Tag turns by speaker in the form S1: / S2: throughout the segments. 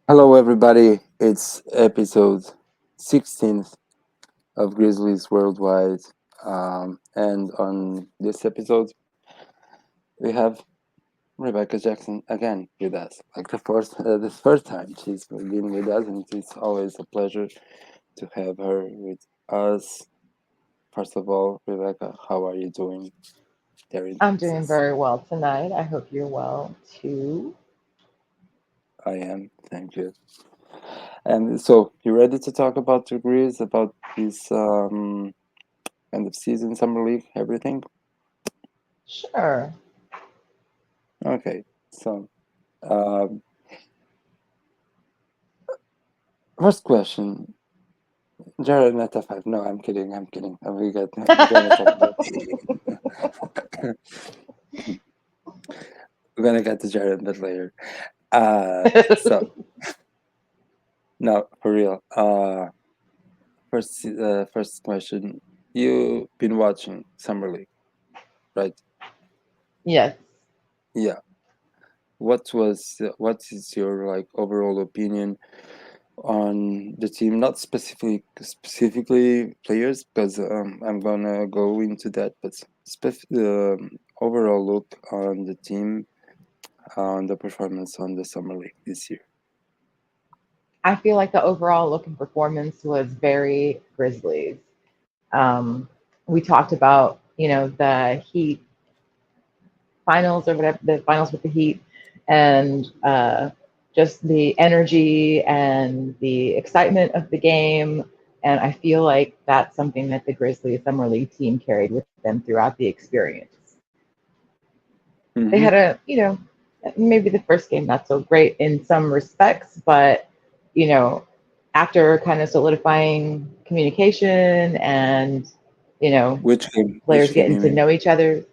S1: Hello, everybody. It's episode 16th of Grizzlies Worldwide. And on this episode, we have Rebecca Jackson again with us. Like the first time she's been with us, and it's always a pleasure to have her with us. First of all, Rebecca, how are you doing there in
S2: I'm doing
S1: Texas?
S2: very well tonight. I hope you're well too.
S1: I am, thank you. And so, you ready to talk about the Grizz, about this end of season, summer league, everything?
S2: Sure.
S1: Okay, so um, first question, Jared Meta 5. No, I'm kidding. I'm kidding. We're gonna talk about we're gonna get to Jared a bit later. So no, for real. First question. You've been watching Summer League, right?
S2: Yes.
S1: Yeah. What is your like overall opinion on the team? Not specifically players, because I'm gonna go into that, but overall look on the team, on the performance on the summer league this year.
S2: I feel like the overall look and performance was very Grizzlies. We talked about, the Heat finals or whatever, the finals with the Heat, and just the energy and the excitement of the game. And I feel like that's something that the Grizzlies Summer League team carried with them throughout the experience. They
S1: Mm-hmm.
S2: had maybe the first game not so great in some respects, but, you know, after kind of solidifying communication and, you know,
S1: Which game?
S2: players
S1: Which game
S2: getting
S1: you
S2: to
S1: mean?
S2: know each other.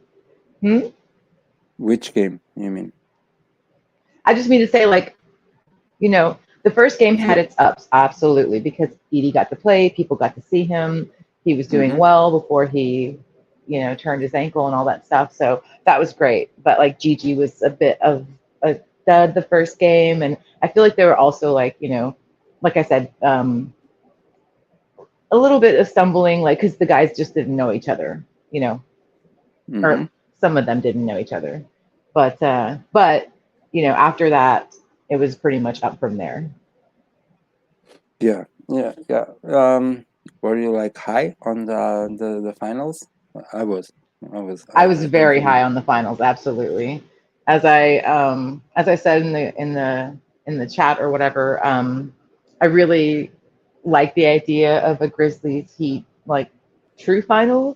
S2: Hmm?
S1: Which game you mean?
S2: I just mean to say, like, the first game had
S1: Yeah.
S2: its ups, absolutely, because Edey got to play, people got to see him. He was doing
S1: Mm-hmm.
S2: well before he, turned his ankle and all that stuff. So that was great. But like Gigi was a bit of a dud the first game, and I feel like they were also like, like I said, a little bit of stumbling, like because the guys just didn't know each other,
S1: Mm-hmm.
S2: or some of them didn't know each other. But after that, it was pretty much up from there.
S1: Yeah. Yeah. Yeah. Were you like high on the finals? I was. I was.
S2: I was
S1: I think
S2: very
S1: for me.
S2: high on the finals, absolutely. As I said in the chat or whatever, I really like the idea of a Grizzlies Heat like true finals.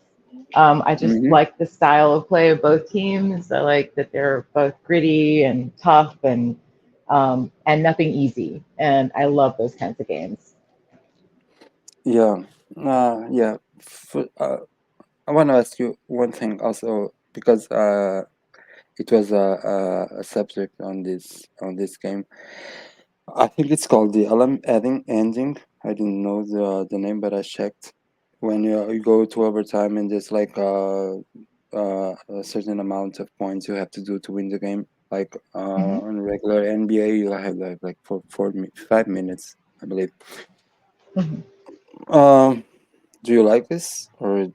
S2: I just
S1: Mm-hmm.
S2: like the style of play of both teams. I like that they're both gritty and tough and nothing easy. And I love those kinds of games.
S1: Yeah. Yeah. I want to ask you one thing also, because it was a subject on this game. I think it's called the alarm ending. I didn't know the name, but I checked. When you go to overtime and there's like a certain amount of points you have to do to win the game. Like
S2: Hmm.
S1: on regular NBA, you have like for 5 minutes, I believe.
S2: Hmm.
S1: Um, do you like this, or
S2: The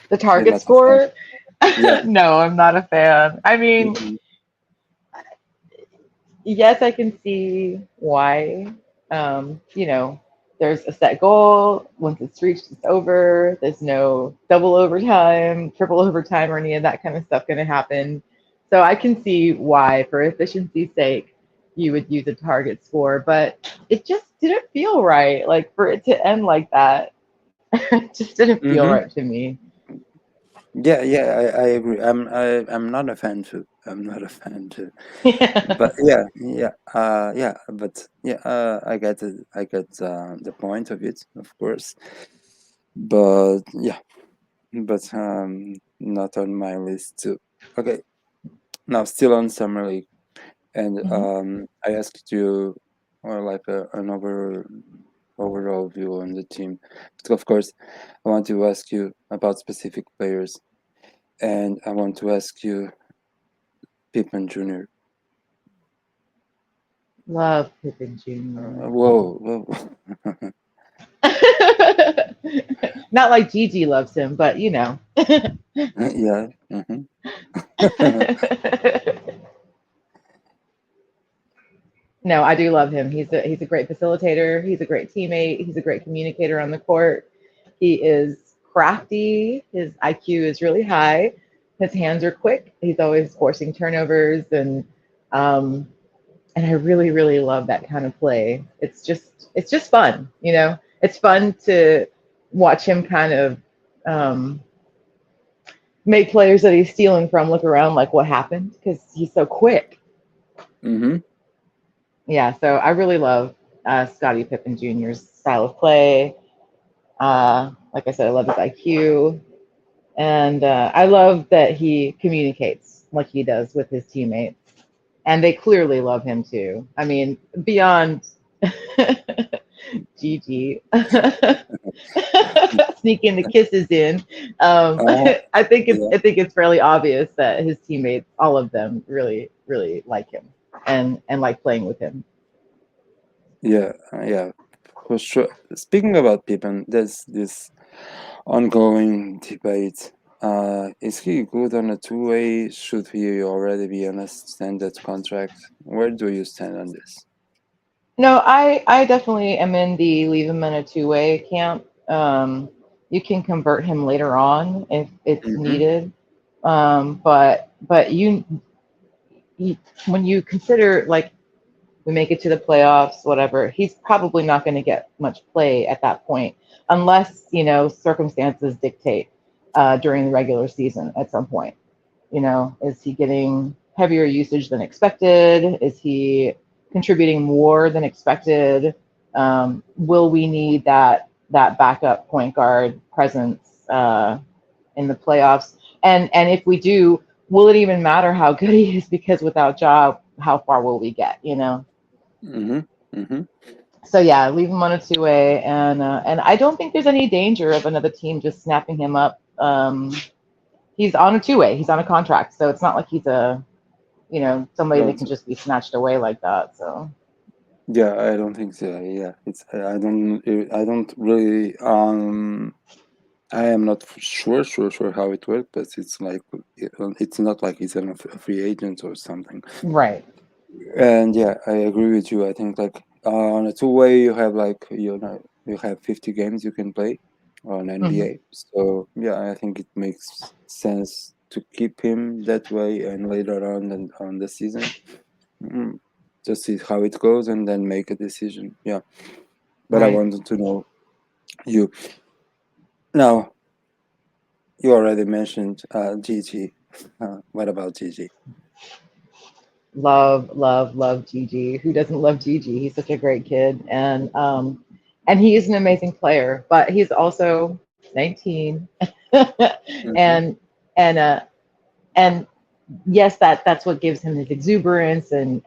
S1: you're
S2: target
S1: not a fan?
S2: score?
S1: Yeah.
S2: No, I'm not a fan. I mean,
S1: Mhm.
S2: yes, I can see why. There's a set goal. Once it's reached, it's over. There's no double overtime, triple overtime, or any of that kind of stuff going to happen. So I can see why, for efficiency's sake, you would use a target score, but it just didn't feel right. Like for it to end like that, it just didn't feel
S1: Mm-hmm.
S2: right to me.
S1: Yeah, yeah, I agree. I'm not a fan too. I'm not a fan too. But yeah, yeah, yeah. But yeah, I get it. I get the point of it, of course. But yeah, but not on my list too. Okay, now still on Summer League, and
S2: Mhm.
S1: I asked you, or like an overall view on the team. But of course, I want to ask you about specific players, and I want to ask you Pippen Jr.
S2: Love Pippen Jr.
S1: Whoa, whoa.
S2: Not like Gigi loves him, but you know.
S1: Yeah. Hmm.
S2: No, I do love him. He's a great facilitator. He's a great teammate. He's a great communicator on the court. He is crafty. His IQ is really high. His hands are quick. He's always forcing turnovers, um, and I really really love that kind of play. It's just fun, you know. It's fun to watch him kind of um, make players that he's stealing from look around like what happened because he's so quick.
S1: Hmm.
S2: Yeah, so I really love Scottie Pippen Jr.'s style of play. Like I said, I love his IQ, and I love that he communicates like he does with his teammates, and they clearly love him too. I mean, beyond Gigi sneaking the kisses in,
S1: Uh,
S2: I
S1: yeah,
S2: think it's fairly obvious that his teammates, all of them, really really like him and like playing with him.
S1: yeah, for sure. Speaking about Pippen, there's this ongoing debate. Is he good on a two-way? Should he already be on a standard contract? Where do you stand on this?
S2: No, I definitely am in the leave him in a two-way camp. You can convert him later on if it's
S1: Mm-hmm.
S2: needed. But you when you consider like we make it to the playoffs, whatever, he's probably not going to get much play at that point unless circumstances dictate during the regular season at some point. Is he getting heavier usage than expected? Is he contributing more than expected? Will we need that backup point guard presence in the playoffs? And if we do, will it even matter how good he is? Because without job, how far will we get?
S1: Mm-hmm. Mm-hmm.
S2: So yeah, leave him on a two-way, and I don't think there's any danger of another team just snapping him up. He's on a two-way. He's on a contract, so it's not like he's a somebody that can just be snatched away like that. So
S1: Yeah, I don't think so. Yeah, I don't really. I am not sure how it works, but it's like it's not like he's a free agent or something.
S2: right.
S1: And yeah, I agree with you. I think like on a two-way, you have like you have 50 games you can play on
S2: Hmm.
S1: NBA. So yeah, I think it makes sense to keep him that way, and later on the season, mm, just see how it goes and then make a decision. Yeah, but I
S2: Right.
S1: wanted to know you now. You already mentioned Gigi. What about Gigi?
S2: Love, love, love Gigi. Who doesn't love Gigi? He's such a great kid, and he is an amazing player. But he's also 19,
S1: Mm-hmm.
S2: and and and yes, that's what gives him his exuberance and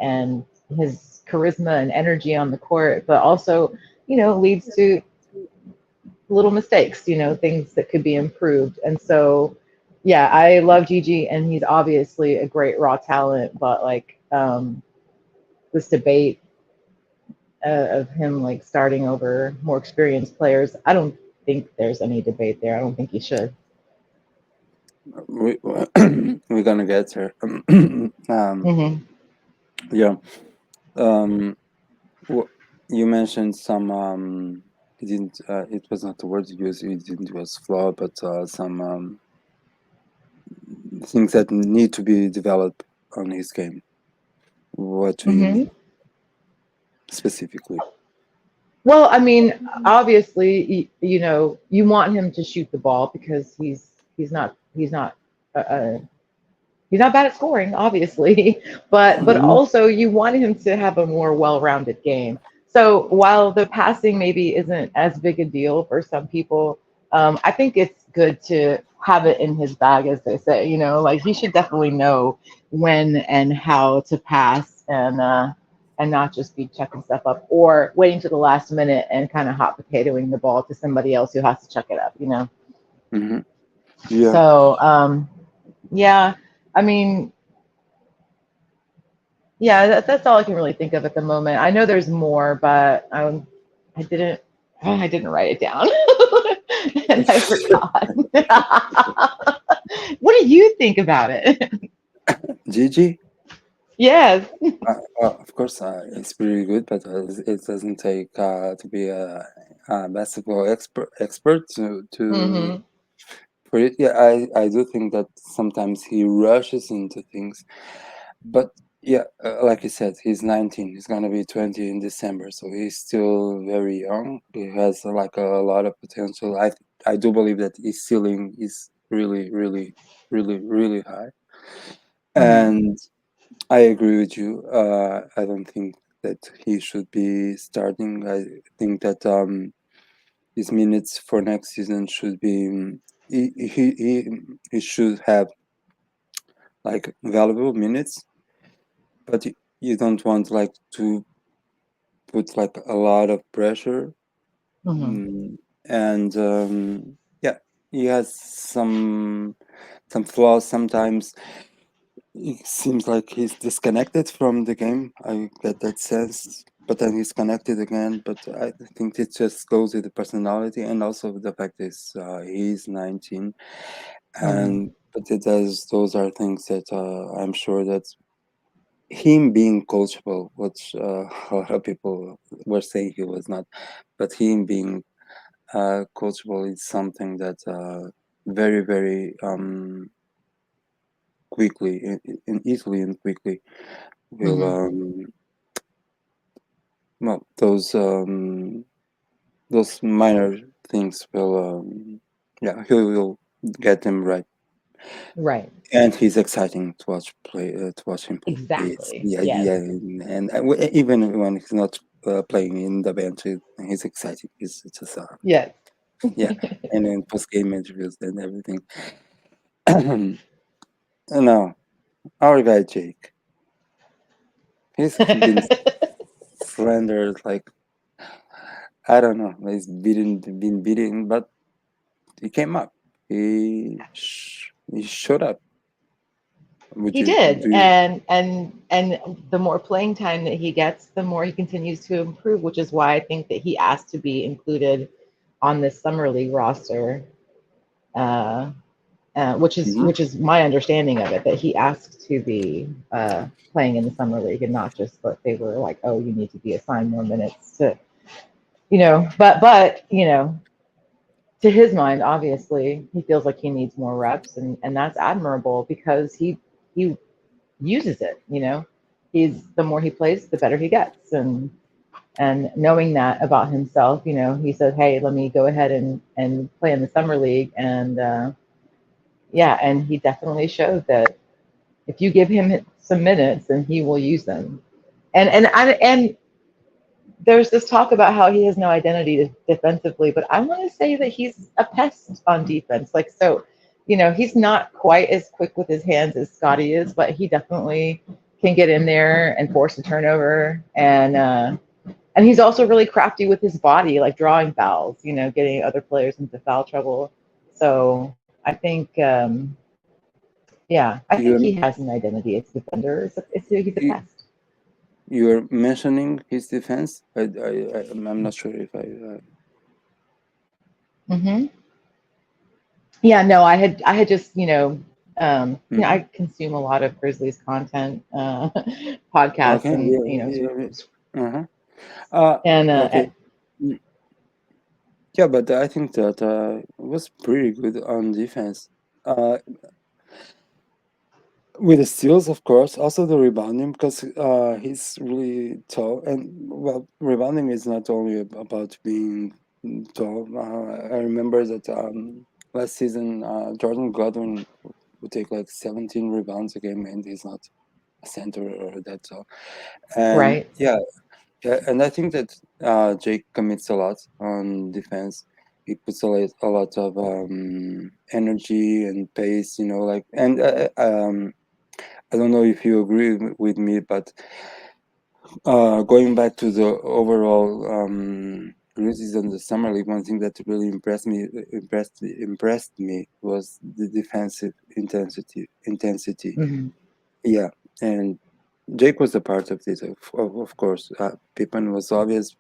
S2: his charisma and energy on the court, but also, leads to little mistakes, things that could be improved. And so, yeah, I love Gigi, and he's obviously a great raw talent, but like this debate of him like starting over more experienced players, I don't think there's any debate there. I don't think he should.
S1: We we're gonna get there.
S2: Hmm.
S1: Yeah. Um, wh- you mentioned some. It didn't. It was not the word you used. It didn't was flaw, but some things that need to be developed on his game. What do you
S2: Hmm.
S1: mean specifically?
S2: Well, I mean, obviously, you want him to shoot the ball because uh, he's not bad at scoring, obviously, but
S1: Hmm.
S2: also you want him to have a more well-rounded game. So while the passing maybe isn't as big a deal for some people, I think it's good to have it in his bag, as they say. Like he should definitely know when and how to pass, and not just be checking stuff up or waiting to the last minute and kind of hot potatoing the ball to somebody else who has to check it up.
S1: Hmm. Yeah.
S2: So yeah, I mean, Yeah, that's all I can really think of at the moment. I know there's more, but I didn't I didn't write it down, and I forgot. What do you think about it?
S1: Gigi,
S2: Yes.
S1: of course, it's pretty good, but it doesn't take to be a basketball expert to
S2: Hmm.
S1: for it. Yeah, I do think that sometimes he rushes into things, but yeah, like you said, he's 19. He's gonna be 20 in December, so he's still very young. He has like a lot of potential. I do believe that his ceiling is really, really, really, really high,
S2: Hmm.
S1: and I agree with you. I don't think that he should be starting. I think that his minutes for next season should be. He should have like valuable minutes, but you don't want like to put like a lot of pressure.
S2: Hmm.
S1: And yeah, he has some flaws sometimes. It seems like he's disconnected from the game. I get that sense, but then he's connected again. But I think it just goes with the personality and also the fact is he's 19,
S2: Hmm.
S1: and but it does. Those are things that I'm sure that him being coachable, which a lot of people were saying he was not, but him being coachable is something that very very quickly and easily and quickly will
S2: Hmm.
S1: well those minor things will yeah, he will get them right,
S2: Right.
S1: and he's exciting to watch play to watch him play. It's
S2: Exactly.
S1: yeah
S2: Yes.
S1: yeah, and even when he's not playing in the bench, he's exciting. It's just
S2: Yes.
S1: yeah, and then post game interviews and everything. Now our guy Jake, he's been slandered like I don't know. He's been beaten, but he came up. He showed up. Would
S2: He
S1: you
S2: did,
S1: do? You,
S2: and the more playing time that he gets, the more he continues to improve, which is why I think that he asked to be included on this summer league roster, uh,
S1: Mhm.
S2: which is my understanding of it, that he asked to be playing in the summer league and not just that they were like, oh, you need to be assigned more minutes to, but to his mind, obviously, he feels like he needs more reps, and that's admirable because he uses it. He's the more he plays, the better he gets, and knowing that about himself, he said, hey, let me go ahead and play in the summer league, and yeah, and he definitely showed that if you give him some minutes, then he will use them. And there's this talk about how he has no identity defensively, but I want to say that he's a pest on defense. Like, so, he's not quite as quick with his hands as Scotty is, but he definitely can get in there and force a turnover. And he's also really crafty with his body, like drawing fouls, getting other players into foul trouble. So I think, yeah, I think he
S1: you're
S2: has an identity as a defender. He's a
S1: you,
S2: pest.
S1: you're mentioning his defense. I'm not sure if I.
S2: Hmm. Yeah, no, I had just,
S1: Mhm.
S2: I consume a lot of Grizzlies content, podcasts,
S1: Okay.
S2: and
S1: Yeah. Uh-huh.
S2: and
S1: Okay. Mm, yeah, but I think that it was pretty good on defense. Uh, with the steals, of course, also the rebounding because he's really tall. And well, rebounding is not only about being tall. I remember that last season, Jordan Godwin would take like 17 rebounds a game, and he's not a center or that tall. And
S2: right.
S1: yeah, yeah, and I think that Jake commits a lot on defense. He puts a lot of energy and pace, like and I don't know if you agree with me, but going back to the overall Grizzlies in the summer league, one thing that really impressed me was the defensive intensity.
S2: Hmm.
S1: Yeah, and Jake was a part of this, of course. Pippen was obvious,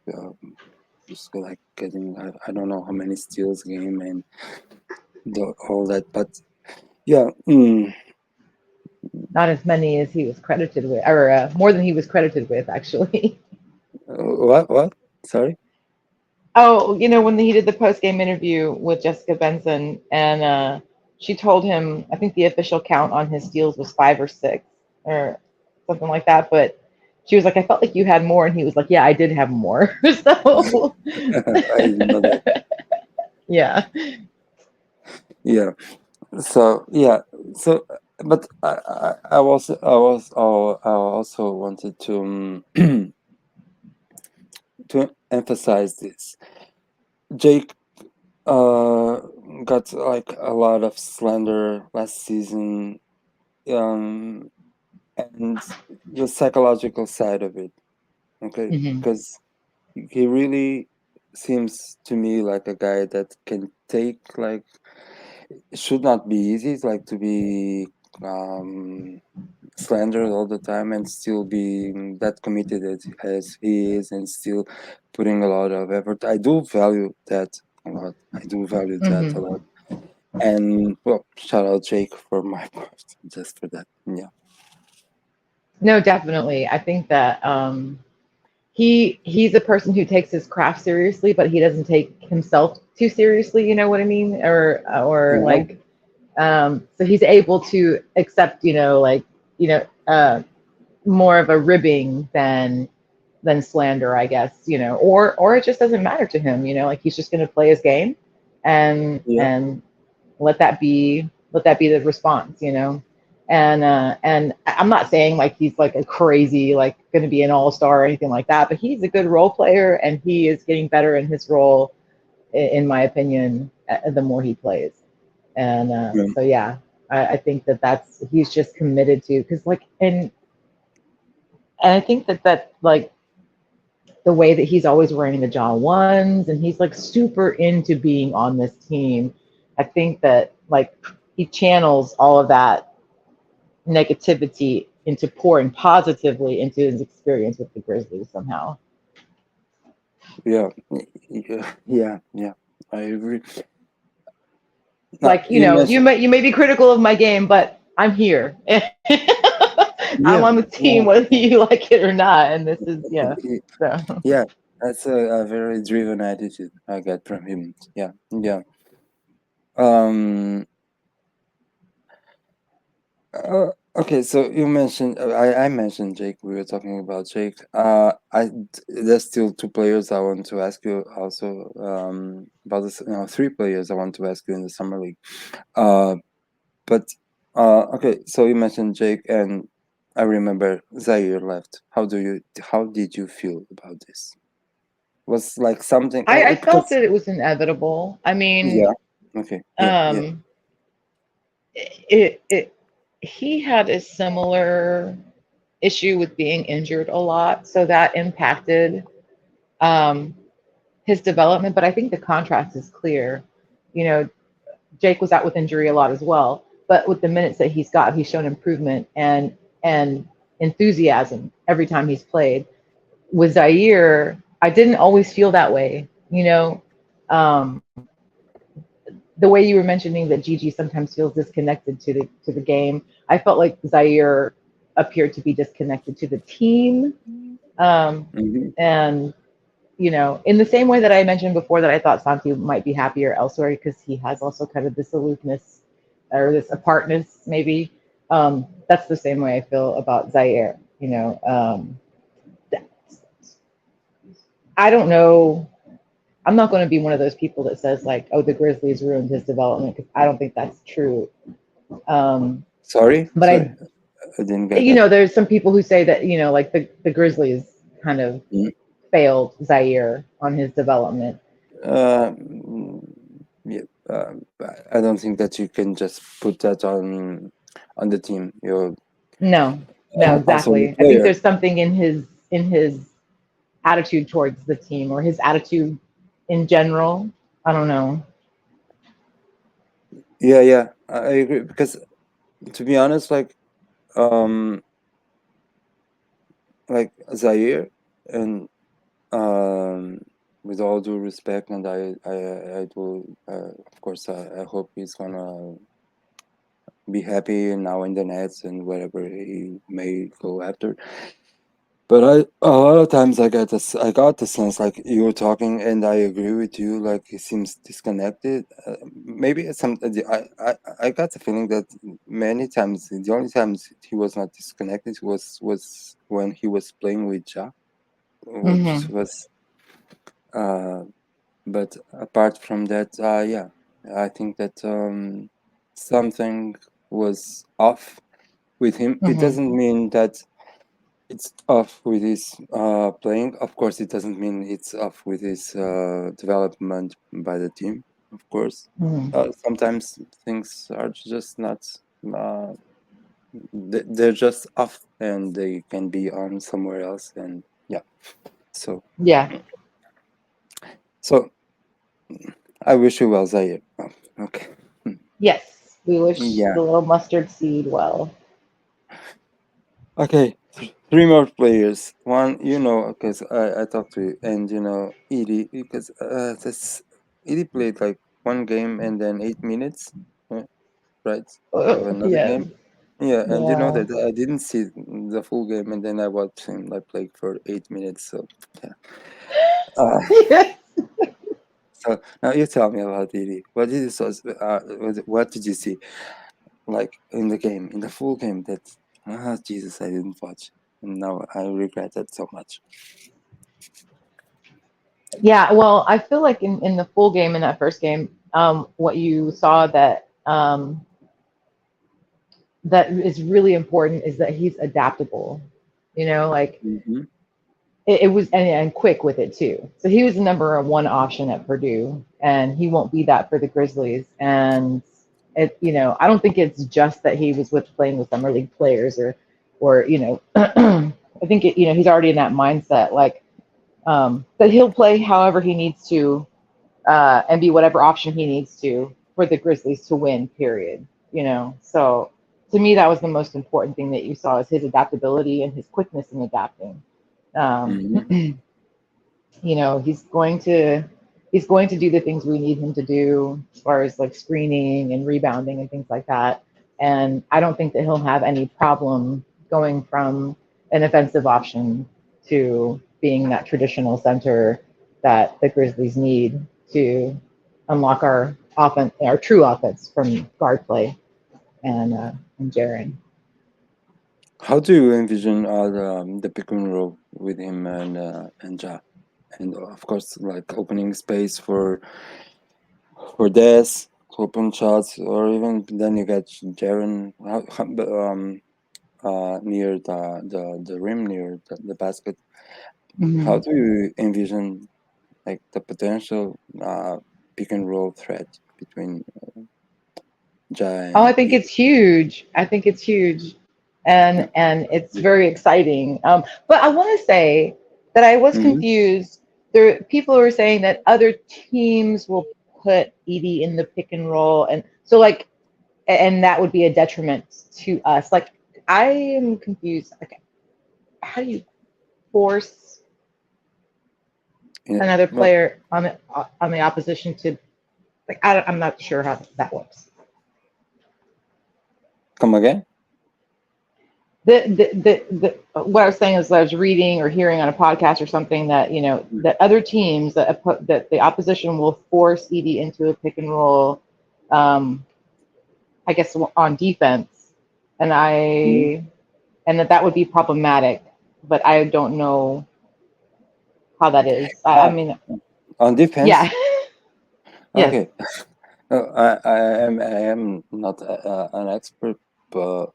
S1: just like getting I don't know how many steals a game and all that, but yeah.
S2: Not as many as he was credited with, or more than he was credited with, actually.
S1: What? Sorry.
S2: Oh, when he did the post game interview with Jessica Benson, and she told him, I think the official count on his steals was 5 or 6 or something like that. But she was like, I felt like you had more. And he was like, yeah, I did have more. So,
S1: I didn't know that.
S2: yeah.
S1: Yeah. So yeah. So, but I also wanted to to emphasize this. Jake uh got like a lot of slander last season, um and the psychological side of it, okay,
S2: Hmm.
S1: because he really seems to me like a guy that can take like it should not be easy. It's like to be um slandered all the time and still being that committed as he is and still putting a lot of effort. I do value that a lot. I do value that a
S2: Hmm.
S1: lot. And well, shout out Jake for my part, just for that. Yeah.
S2: No, definitely. I think that he's a person who takes his craft seriously, but he doesn't take himself too seriously. You know what I mean? Or
S1: Yeah.
S2: like, so he's able to accept, more of a ribbing than slander, I guess. Or it just doesn't matter to him. Like he's just going to play his game,
S1: Yeah.
S2: and let that be the response. And I'm not saying like he's like a crazy like going to be an all-star or anything like that, but he's a good role player and he is getting better in his role, in my opinion, the more he plays. And
S1: Yeah.
S2: so yeah, I think that's he's just committed to, because like, and I think that like the way that he's always wearing the John ones and he's like super into being on this team. I think that like he channels all of that negativity into pouring positively into his experience with the Grizzlies somehow.
S1: Yeah. Yeah. I agree. Now,
S2: Like,
S1: you
S2: you
S1: mentioned,
S2: may be critical of my game, but I'm here. I'm
S1: yeah,
S2: on the team
S1: yeah,
S2: whether you like it or not. And this is, yeah.
S1: y-
S2: So
S1: yeah. That's a very driven attitude I get from him. Yeah, yeah. Um. Okay, so you mentioned I mentioned Jake. We were talking about Jake. There's still two players I want to ask you also about this. No, three players I want to ask you in the summer league. Uh, but okay, so you mentioned Jake, and I remember Zaire left. How did you feel about this? Was like something
S2: I felt
S1: because
S2: that it was inevitable. I mean,
S1: yeah, okay, yeah,
S2: um, it he had a similar issue with being injured a lot, so that impacted um, his development. But I think the contrast is clear. You know, Jake was out with injury a lot as well, but with the minutes that he's shown improvement and enthusiasm every time he's played. With Zaire, I didn't always feel that way. Um, the way you were mentioning that Gigi sometimes feels disconnected to the game, I felt like Zaire appeared to be disconnected to the team. Um,
S1: hmm
S2: and in the same way that I mentioned before that I thought Santi might be happier elsewhere because he has also kind of this aloofness or this apartness, maybe. That's the same way I feel about Zaire. I don't know. I'm not going to be one of those people that says like, "Oh, the Grizzlies ruined his development," because I don't think that's true. Um,
S1: Sorry,
S2: but
S1: sorry, I didn't get
S2: there's some people who say that like the Grizzlies kind of
S1: that.
S2: failed Zaire on his development.
S1: Yeah, I don't think that you can just put that on the team. You're
S2: No, no,
S1: also the
S2: exactly. I think
S1: player.
S2: there's something in his attitude towards the team or his attitude in general. I don't know.
S1: Yeah, yeah, I agree because to be honest, like um, like Zaire, and um, with all due respect, and I do, of course, I hope he's gonna be happy now in the Nets and wherever he may go after. But a lot of times I got the sense like you were talking, and I agree with you. Like he seems disconnected. Maybe it's some. I got the feeling that many times the only times he was not disconnected was when he was playing with Ja, which
S2: Mm-hmm.
S1: was. Uh, but apart from that, yeah, I think that something was off with him. It
S2: Mm-hmm.
S1: doesn't mean that it's off with his playing. Of course, it doesn't mean it's off with his development by the team. Of course,
S2: Mm-hmm.
S1: sometimes things are just not. Uh, they're just off, and they can be on somewhere else. And yeah, so
S2: Yeah.
S1: so I wish you well, Zaire. Oh, okay.
S2: Yes. We wish
S1: Yeah.
S2: the little mustard seed well.
S1: Okay. Three more players. One, because I talked to you, and Edey, because this Edey played like one game and then 8 minutes, uh, right, of another
S2: Yes.
S1: game. Yeah, and you know
S2: Yeah.
S1: that I didn't see the full game, and then I watched him like play for 8 minutes. So yeah. Uh,
S2: Yes.
S1: so now you tell me about Edey. What did you see like in the game, in the full game? That Jesus, I didn't watch, and now I regret that so much.
S2: Yeah. Well, I feel like in the full game in that first game, what you saw that is really important is that he's adaptable. Like
S1: Mm-hmm.
S2: it was and quick with it too. So he was the number one option at Purdue, and he won't be that for the Grizzlies. And I don't think it's just that he was with playing with summer league players or I think he's already in that mindset, like that he'll play however he needs to, and be whatever option he needs to for the Grizzlies to win. Period. So to me, that was the most important thing that you saw is his adaptability and his quickness in adapting. Um,
S1: Mm-hmm.
S2: he's going to do the things we need him to do as far as like screening and rebounding and things like that. And I don't think that he'll have any problem going from an offensive option to being that traditional center that the Grizzlies need to unlock our offense, our true offense from guard play and Jaren.
S1: How do you envision the pick and roll with him and Ja, and of course like opening space for Des, open shots, or even then you get Jaren near the rim near the basket. How
S2: Mm-hmm.
S1: do you envision like the potential pick and roll threat between Ja
S2: Oh, I
S1: and
S2: think it's
S1: Edey?
S2: huge. I think it's huge, and it's very exciting. But I want to say that I was
S1: Mm-hmm.
S2: confused. There, people were saying that other teams will put Edie in the pick and roll, and so like, and that would be a detriment to us. Like, I am confused. Okay, how do you force
S1: Yeah.
S2: another
S1: Well,
S2: player on the opposition to like? I'm not sure how that works.
S1: come again?
S2: What I was saying is that I was reading or hearing on a podcast or something that that other teams that the opposition will force Edie into a pick and roll, um, I guess on defense, and
S1: Mhm.
S2: I and that would be problematic, but I don't know how that is. I
S1: Uh,
S2: mean,
S1: on defense.
S2: yeah, yes,
S1: Okay. I am not an expert, but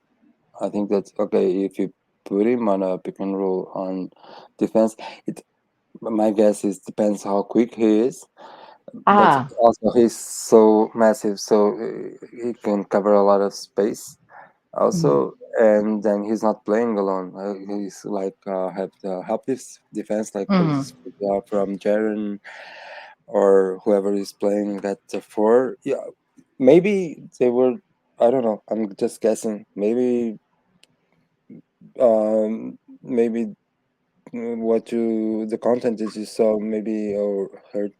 S1: I think that's okay. If you put him on a pick and roll on defense, it my guess is depends how quick he is, but
S2: ah,
S1: also he's so massive, so he can cover a lot of space.
S2: mm,
S1: Also, and then he's not playing alone. He's like have the help defense, like for
S2: mm.
S1: this from Jaren or whoever is playing at the four. Yeah, maybe they were. I don't know. I'm just guessing. Maybe. Maybe. the content that you saw maybe or heard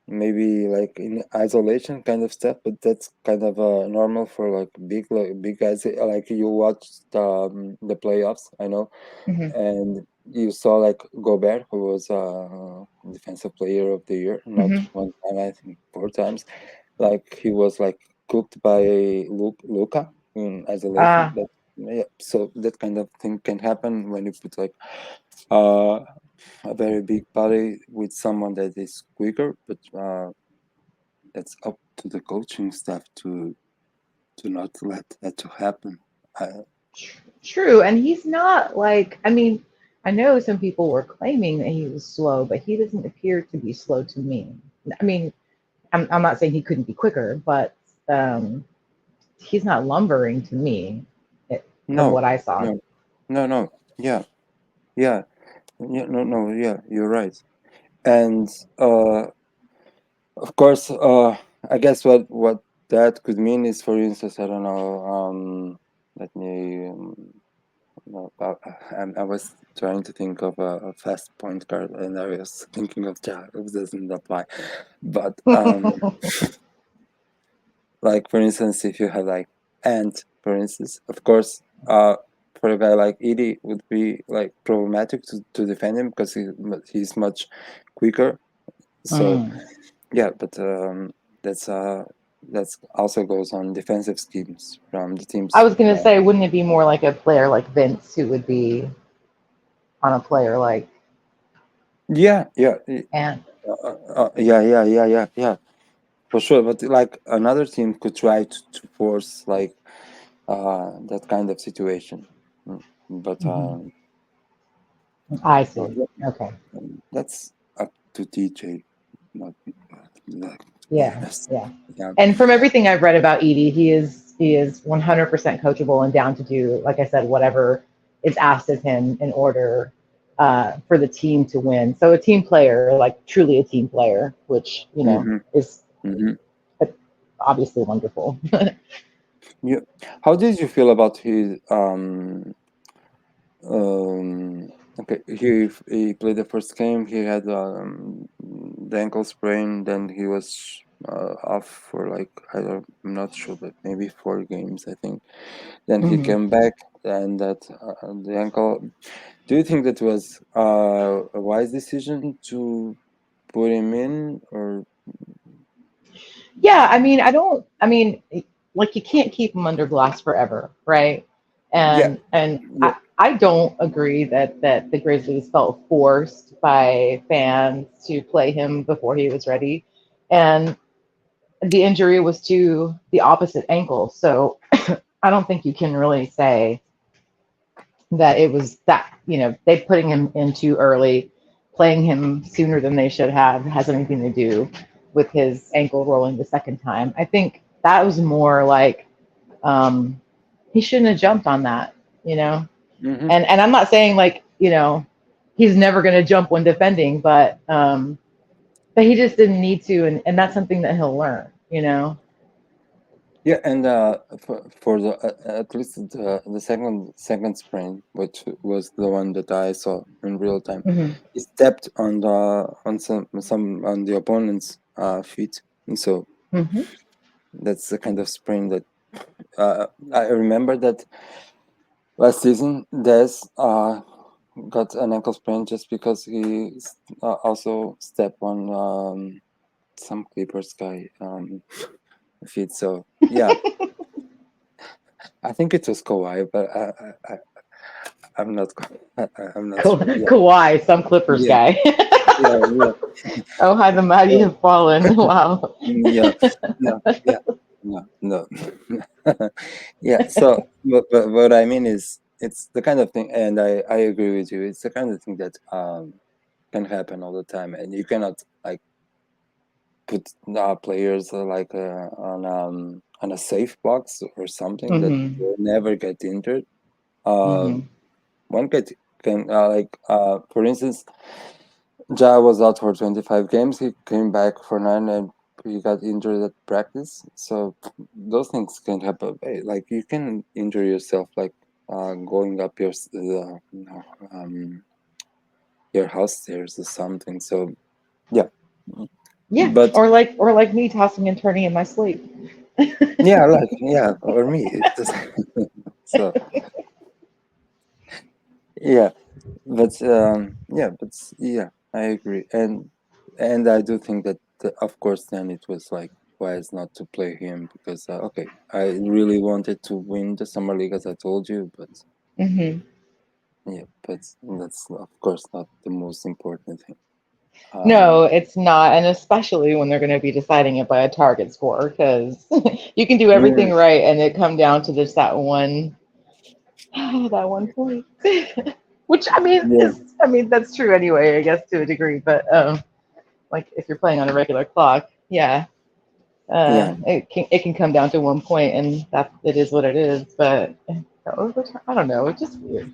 S1: maybe like in isolation kind of stuff, but that's kind of normal for like big guys. Like you watched the playoffs, I know,
S2: Hmm.
S1: and you saw like Gobert, who was defensive player of the year, not
S2: Hmm.
S1: one time, I think four times. Like he was like cooked by Luca in isolation.
S2: Uh,
S1: That yeah, so that kind of thing can happen when you put like uh, a very big body with someone that is quicker, but it's up to the coaching staff to not let that to happen. Uh,
S2: True, and he's not like, I mean, I know some people were claiming that he was slow, but he doesn't appear to be slow to me. I mean, I'm not saying he couldn't be quicker, but um, he's not lumbering to me from
S1: no,
S2: what I saw.
S1: no, no. Yeah, yeah, yeah. No, no. Yeah, you're right. And uh, of course, I guess what that could mean is, for instance, I don't know. Let me. No, I was trying to think of a fast point guard, and I was thinking of Ja, who doesn't apply. But like for instance, if you have like Ant, for instance, of course, for a guy like Edey, would be like problematic to defend him because he's much quicker. So
S2: Mm.
S1: yeah, but that's also goes on defensive schemes from the
S2: I
S1: teams.
S2: was gonna say, wouldn't it be more like a player like Vince who would be on a player like
S1: Yeah, yeah,
S2: Ant?
S1: yeah, for sure. But like another team could try to force like that kind of situation. But
S2: Hmm. I see.
S1: yeah,
S2: Okay.
S1: that's up to DJ, not like, to be
S2: Yeah.
S1: honest.
S2: Yeah.
S1: Yeah.
S2: And from everything I've read about Edie, he is 100% coachable and down to do, like I said, whatever is asked of him in order for the team to win. So a team player, like truly a team player, which
S1: Mm-hmm.
S2: is
S1: Mm-hmm.
S2: obviously wonderful.
S1: Yeah. How did you feel about his um okay, he played the first game, he had the ankle sprain, then he was off for like I'm not sure, but maybe 4 games, I think. Then he
S2: Mhm.
S1: came back, and that the ankle. Do you think that was a wise decision to put him in, or
S2: Yeah, I mean, like you can't keep him under glass forever, right?
S1: yeah,
S2: And
S1: yeah,
S2: I don't agree that the Grizzlies felt forced by fans to play him before he was ready. And the injury was to the opposite ankle. So I don't think you can really say that it was that, they putting him in too early, playing him sooner than they should have has anything to do with his ankle rolling the second time. I think that was more like he shouldn't have jumped on that, you know.
S1: mm-hmm.
S2: And I'm not saying like he's never going to jump when defending, but he just didn't need to, and that's something that he'll learn, you know.
S1: Yeah, and for the at least the second sprint, which was the one that I saw in real time,
S2: Hmm.
S1: he stepped on some on the opponent's feet, and so
S2: Hmm.
S1: that's the kind of sprint that I remember that last season. Des got an ankle sprain just because he also stepped on some Clippers guy feet. So yeah, I think it was Kawhi, but I'm not. I'm not sure. Yeah,
S2: Kawhi, some Clippers
S1: yeah,
S2: guy.
S1: yeah, yeah.
S2: Oh, how the mighty
S1: So,
S2: have fallen! Wow.
S1: yeah, no, yeah, no. Yeah. So, but what I mean is, it's the kind of thing, and I agree with you. It's the kind of thing that can happen all the time, and you cannot like put players on a safe box or something that
S2: Hmm.
S1: will never get injured. Um,
S2: Hmm.
S1: one can for instance, Ja was out for 25 games. He came back for 9, and he got injured at practice. So those things can happen. Like you can injure yourself, like going up your your house stairs or something. So yeah,
S2: Yeah,
S1: but
S2: or like me tossing and turning in my sleep.
S1: yeah, like yeah, or me. It's just so yeah, but yeah, I agree, and I do think that of course then it was like wise not to play him because okay, I really wanted to win the summer league as I told you, but
S2: Hmm.
S1: yeah, but that's of course not the most important thing.
S2: No,
S1: Um,
S2: it's not, and especially when they're going to be deciding it by a target score, because you can do everything
S1: mm,
S2: right, and it come down to just that one, that one point. Which
S1: yeah,
S2: I mean that's true anyway, I guess to a degree. But like if you're playing on a regular clock, yeah,
S1: yeah.
S2: it can come down to one point, and that it is what it is. But the overtime, I don't know, it's just weird.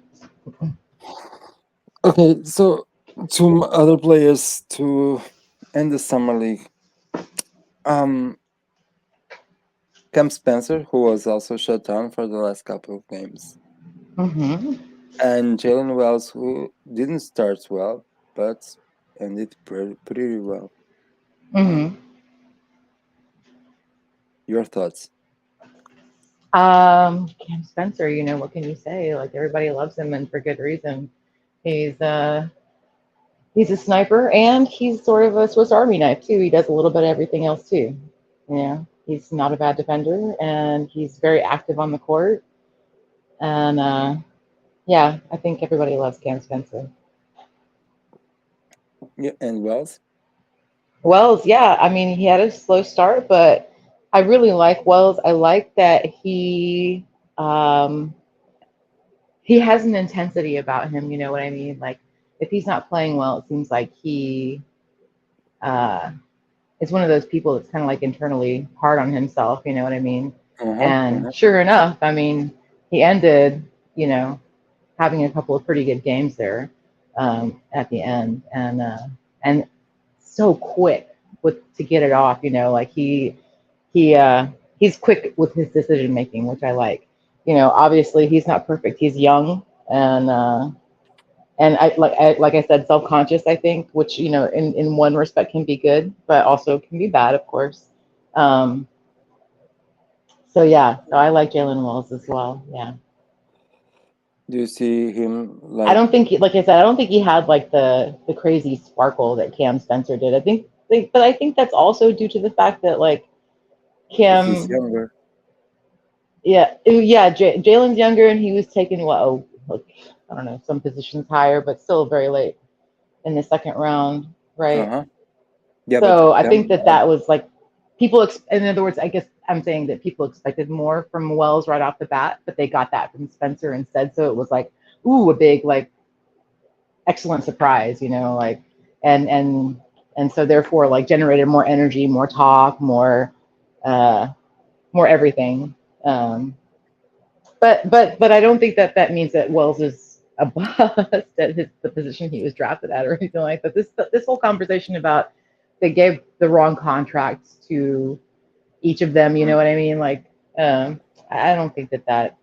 S1: Okay, so two other players to end the summer league. Um, Cam Spencer, who was also shut down for the last couple of games,
S2: Hmm.
S1: and Jalen Wells, who didn't start well, but ended pretty well.
S2: Hmm.
S1: Um, your thoughts?
S2: Cam Spencer, what can you say? Like everybody loves him, and for good reason. He's uh he's a sniper, and he's sort of a Swiss Army knife too. He does a little bit of everything else too. He's not a bad defender, and he's very active on the court. And yeah, I think everybody loves Cam Spencer.
S1: Yeah, and Wells.
S2: Wells, yeah, I mean, he had a slow start, but I really like Wells. I like that um, he has an intensity about him. You know what I mean? Like, if he's not playing well, it seems like he uh, is one of those people that's kind of like internally hard on himself. You know what I mean?
S1: Uh-huh,
S2: And
S1: uh-huh.
S2: sure enough, I mean, he ended, you know, having a couple of pretty good games there at the end, and so quick with to get it off. Like he he's quick with his decision making, which I like. Obviously he's not perfect. He's young, and like I said, self conscious. I think, which in one respect can be good, but also can be bad, of course. Um, so yeah, so I like Jalen Wells as well. Yeah.
S1: Do you see him
S2: I
S1: like
S2: don't think, like I said, I don't think he had like the crazy sparkle that Cam Spencer did. But I think that's also due to the fact that like
S1: he's
S2: Cam,
S1: younger?
S2: yeah, Jalen's younger, and he was taken like, I don't know, some positions higher, but still very late in the second round, right?
S1: Uh-huh. Yeah, but
S2: So I think
S1: Cam,
S2: that that was like in other words, I guess I'm saying that people expected more from Wells right off the bat, but they got that from Spencer instead. So it was like, ooh, a big like excellent surprise, like and and and so therefore like generated more energy, more talk, uh more everything. Um but I don't think that that means that Wells is a bust at the position he was drafted at or anything like that. This whole conversation about they gave the wrong contracts to each of them, you
S1: mm,
S2: know what I mean? Like, I don't think that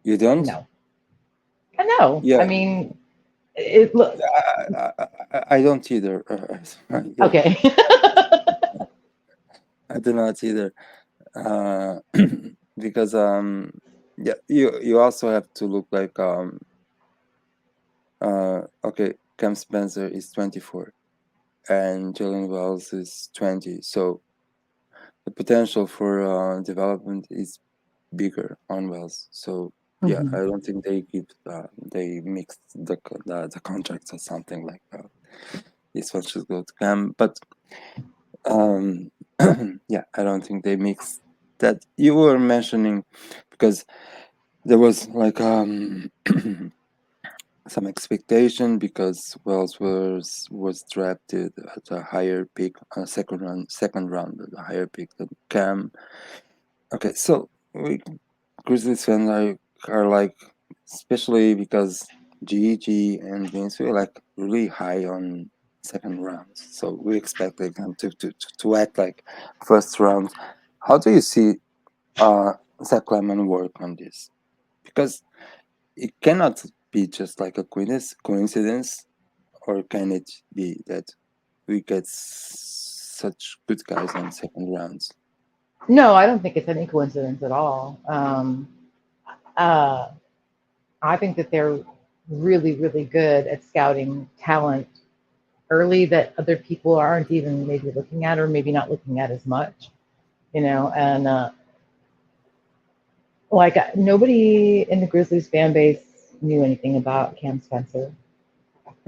S1: you don't?
S2: no, I know. I
S1: Yeah,
S2: mean, it look
S1: I don't either. Yeah,
S2: okay.
S1: I do not either. Uh, because yeah, you also have to look like okay, Cam Spencer is 24 and Jalen Wells is 20, so the potential for development is bigger on Wells. So yeah, I
S2: Mhm.
S1: don't think they mixed the contracts or something like that. This one should go to Cam, but um, yeah, I don't think they mixed that. You were mentioning because there was like some expectation because Wells was drafted at a higher pick, second round, at a higher pick than Cam. Okay, so we Grizzlies fans are like, especially because GG and Vince were like really high on second rounds, so we expected them to act like first round. How do you see Zach Lemon work on this? Because it cannot be just like a coincidence or can it be that we get such good guys on second rounds?
S2: No, I don't think it's any coincidence at all. Uh, I think that they're really, really good at scouting talent early that other people aren't even maybe looking at or maybe not looking at as much, and like nobody in the Grizzlies fan base knew anything about Cam Spencer,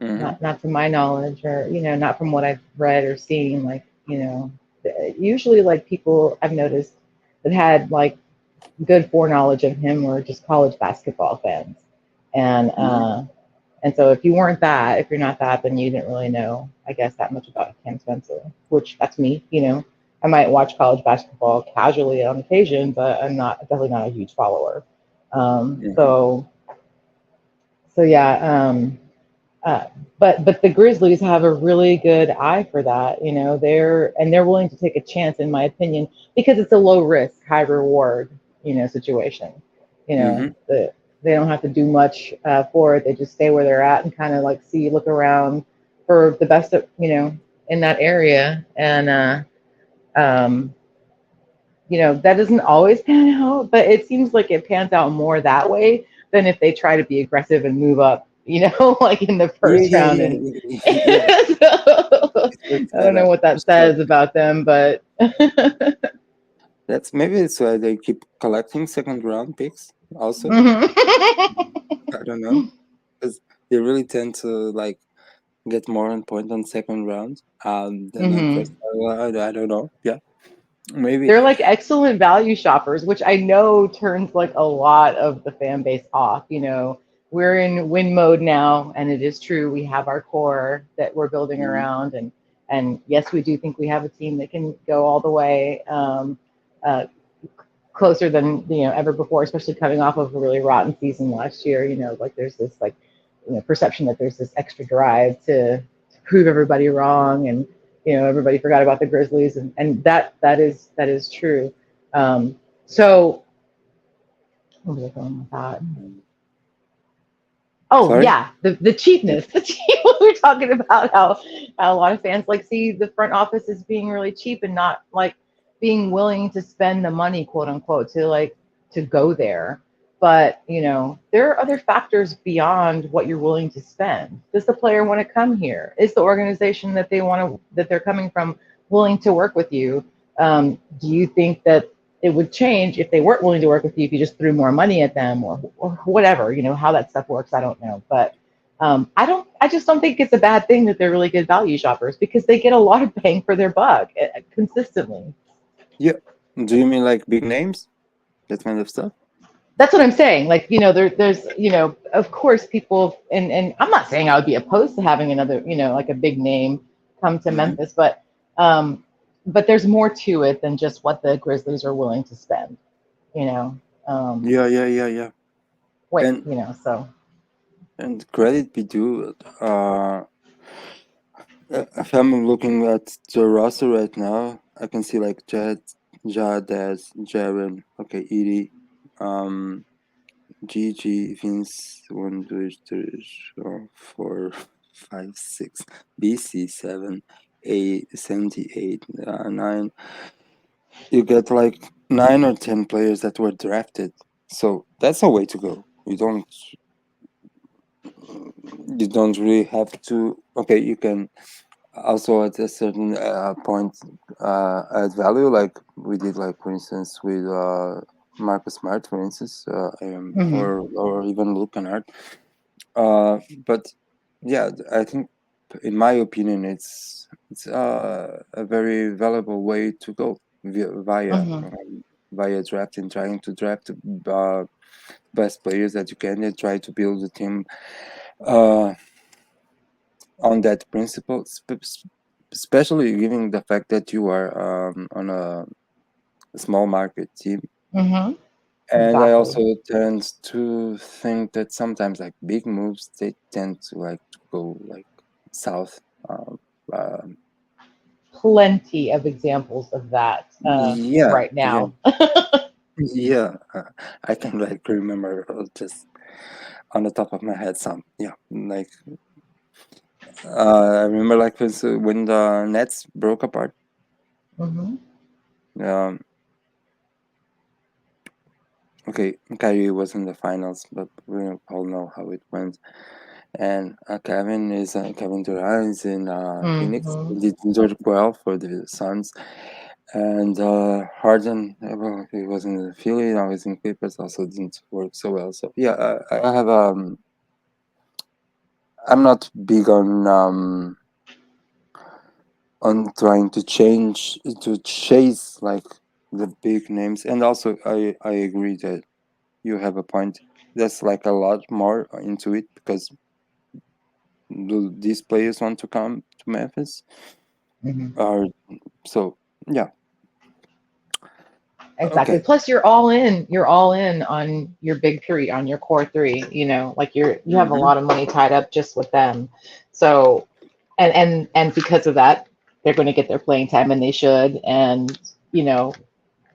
S1: Mm-hmm.
S2: not from my knowledge or not from what I've read or seen. Like usually like people I've noticed that had like good foreknowledge of him were just college basketball fans, and
S1: Mm-hmm.
S2: uh, and so if you weren't that, if you're not that, then you didn't really know, I guess, that much about Cam Spencer, which that's me. I might watch college basketball casually on occasion, but I'm not definitely not a huge follower. Um,
S1: Mm-hmm.
S2: so so yeah, uh, but the Grizzlies have a really good eye for that. They're willing to take a chance, in my opinion, because it's a low risk, high reward, situation.
S1: Mm-hmm.
S2: They don't have to do much for it. They just stay where they're at and kind of like look around for the best, in that area. And um, that doesn't always pan out, but it seems like it pans out more that way than if they try to be aggressive and move up, like in the
S1: Yeah,
S2: first
S1: yeah,
S2: round.
S1: yeah,
S2: And
S1: yeah, yeah.
S2: so,
S1: It's like
S2: I don't know what that
S1: so
S2: says about them, but
S1: that's maybe it's why they keep collecting second round picks also. I don't know. Because they really tend to like get more on point on second round than on
S2: hmm
S1: first. I don't know. Yeah, maybe.
S2: they're like excellent value shoppers, which I know turns like a lot of the fan base off. We're in win mode now, and it is true we have our core that we're building
S1: Mhm.
S2: around, and yes, we do think we have a team that can go all the way. Uh, Closer than ever before, especially coming off of a really rotten season last year. Like there's this like perception that there's this extra drive to prove everybody wrong, and everybody forgot about the Grizzlies, and that is true. So where was I going with that? Oh
S1: Sorry.
S2: yeah, the
S1: Yeah.
S2: cheapness. The cheap. We were talking about how a lot of fans like see the front office as being really cheap and not like being willing to spend the money, quote unquote, to like to go there. But there are other factors beyond what you're willing to spend. Does the player want to come here? Is the organization that they're coming from willing to work with you? Do you think that it would change if they weren't willing to work with you if you just threw more money at them or whatever, how that stuff works, I don't know. But I just don't think it's a bad thing that they're really good value shoppers because they get a lot of bang for their buck consistently.
S1: Yeah. Do you mean like big names? That kind of stuff?
S2: That's what I'm saying. Like, there's, of course people, and I'm not saying I would be opposed to having another, like a big name come to
S1: Mm-hmm.
S2: Memphis, um, but there's more to it than just what the Grizzlies are willing to spend, you know. Um,
S1: Yeah, yeah, yeah, yeah.
S2: wait,
S1: And
S2: so.
S1: credit be due. If I'm looking at the roster right now, I can see like Jadez, Jaren, okay, Edey, um, GG, Vince, 4, 5, 6, BC, 7, 8, 78, 9. You get like 9 or 10 players that were drafted. So that's a way to go. You don't really have to. Okay, you can also at a certain point add value, like we did, like for instance with Marcus Smart, for instance,
S2: Mhm.
S1: or even Luke Kennard. But yeah, I think, in my opinion, it's a very valuable way to go
S2: Mhm.
S1: via drafting, trying to draft uh, best players that you can, and try to build a team uh, on that principle, especially given the fact that you are on a small market team.
S2: Mhm.
S1: And I
S2: Exactly.
S1: also tend to think that sometimes like big moves, they tend to like to go like south. Um, um,
S2: Plenty of examples of that
S1: yeah,
S2: right
S1: yeah,
S2: now.
S1: yeah. I can like remember just on the top of my head some. Yeah, like I remember like when the Nets broke apart.
S2: Hmm.
S1: Um, okay, Kyrie was in the finals, but we all know how it went. And Kevin Durant is in Phoenix.
S2: Hmm.
S1: He did work well for the Suns. And Harden, well, he was in the Philly, now he's in Clippers. Also didn't work so well. So yeah, I have I'm not big on trying to chase like the big names. And also I agree that you have a point. That's like a lot more into it because do these players want to come to Memphis?
S2: Hmm.
S1: Or so yeah.
S2: Exactly.
S1: Okay.
S2: Plus, you're all in. You're all in on your big three, on your core three. Like you have a
S1: Mm-hmm.
S2: lot of money tied up just with them. So, and because of that, they're going to get their playing time, and they should. And you know,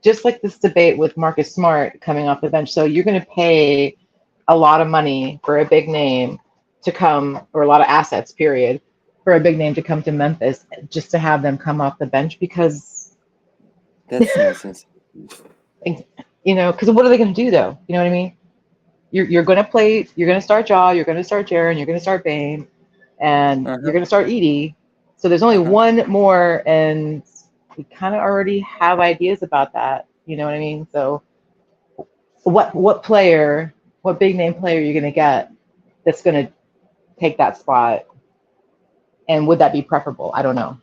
S2: just like this debate with Marcus Smart coming off the bench. So you're going to pay a lot of money for a big name to come, or a lot of assets, period, for a big name to come to Memphis just to have them come off the bench because
S1: That's nonsense.
S2: because what are they going to do though? You know what I mean? You're going to play. You're going to start Jaw. You're going to start Jaron. You're going to start Bane, and you're
S1: Uh-huh.
S2: going to start Edey. So there's only
S1: Uh-huh.
S2: one more, and we kind of already have ideas about that. You know what I mean? So what player, what big name player are you going to get that's going to take that spot? And would that be preferable? I don't know.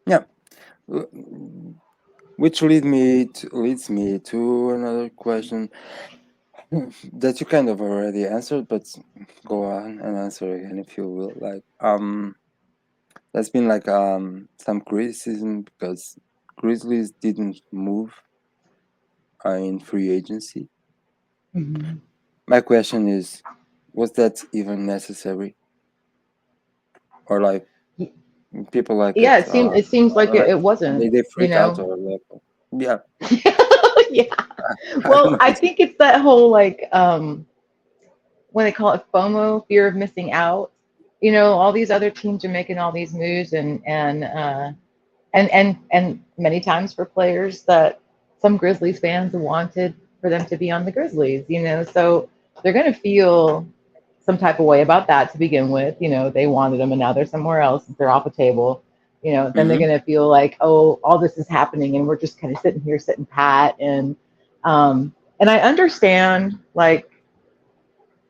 S1: Yeah. Which leads me to another question that you kind of already answered, but go on and answer again if you will. Like, there's been like some criticism because Grizzlies didn't move in free agency.
S2: Mm-hmm.
S1: My question is, was that even necessary, or like people like
S2: Yeah,
S1: it?
S2: it seems like
S1: Like
S2: it wasn't.
S1: they
S2: You
S1: freak out
S2: know.
S1: or like, yeah,
S2: Yeah.
S1: I don't
S2: Well, I
S1: know.
S2: think it's that whole like when they call it FOMO, fear of missing out. All these other teams are making all these moves, and many times for players that some Grizzlies fans wanted for them to be on the Grizzlies. So they're going to feel some type of way about that to begin with. They wanted them, and now they're somewhere else. They're off the table. Then they're
S1: Mm-hmm.
S2: going to feel like, oh, all this is happening, and we're just kind of sitting here, sitting pat, and I understand like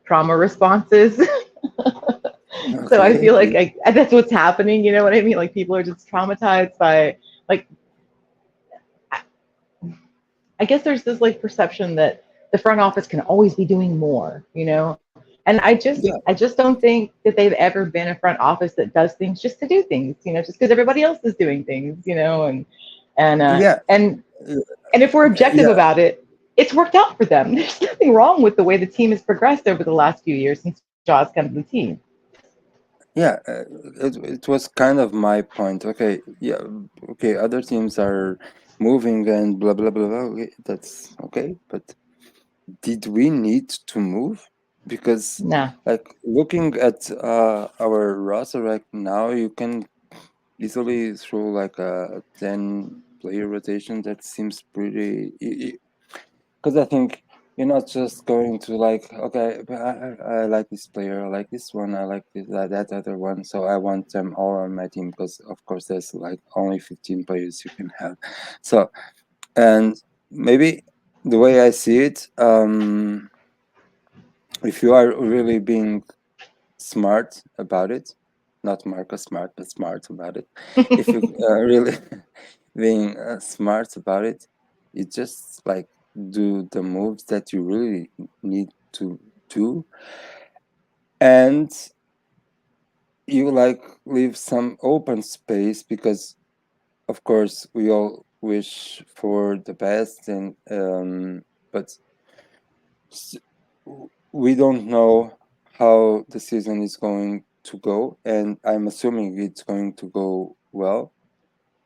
S2: trauma responses. So I
S1: Okay.
S2: feel like that's what's happening. You know what I mean? Like people are just traumatized by like I guess there's this like perception that the front office can always be doing more. And
S1: Yeah.
S2: I just don't think that they've ever been a front office that does things just to do things. Just because everybody else is doing things. And
S1: Yeah. Uh,
S2: and if we're objective
S1: Yeah.
S2: about it, it's worked out for them. There's nothing wrong with the way the team has progressed over the last few years since Jaws come to the team.
S1: Yeah, it was kind of my point. Okay, yeah, okay, other teams are moving and blah blah blah blah. Okay, that's okay, but did we need to move? Because
S2: Nah.
S1: like looking at our roster right now, you can easily throw like a 10 player rotation. That seems pretty. Because I think you're not just going to like, okay, but I like this player, I like this one, I like that other one, so I want them all on my team because, of course, there's like only 15 players you can have. So, and maybe the way I see it, if you are really being smart about it, not Marcus Smart, but smart about it, if you really being smart about it, you just like do the moves that you really need to do, and you like leave some open space because of course we all wish for the best, and but s- we don't know how the season is going to go, and I'm assuming it's going to go well,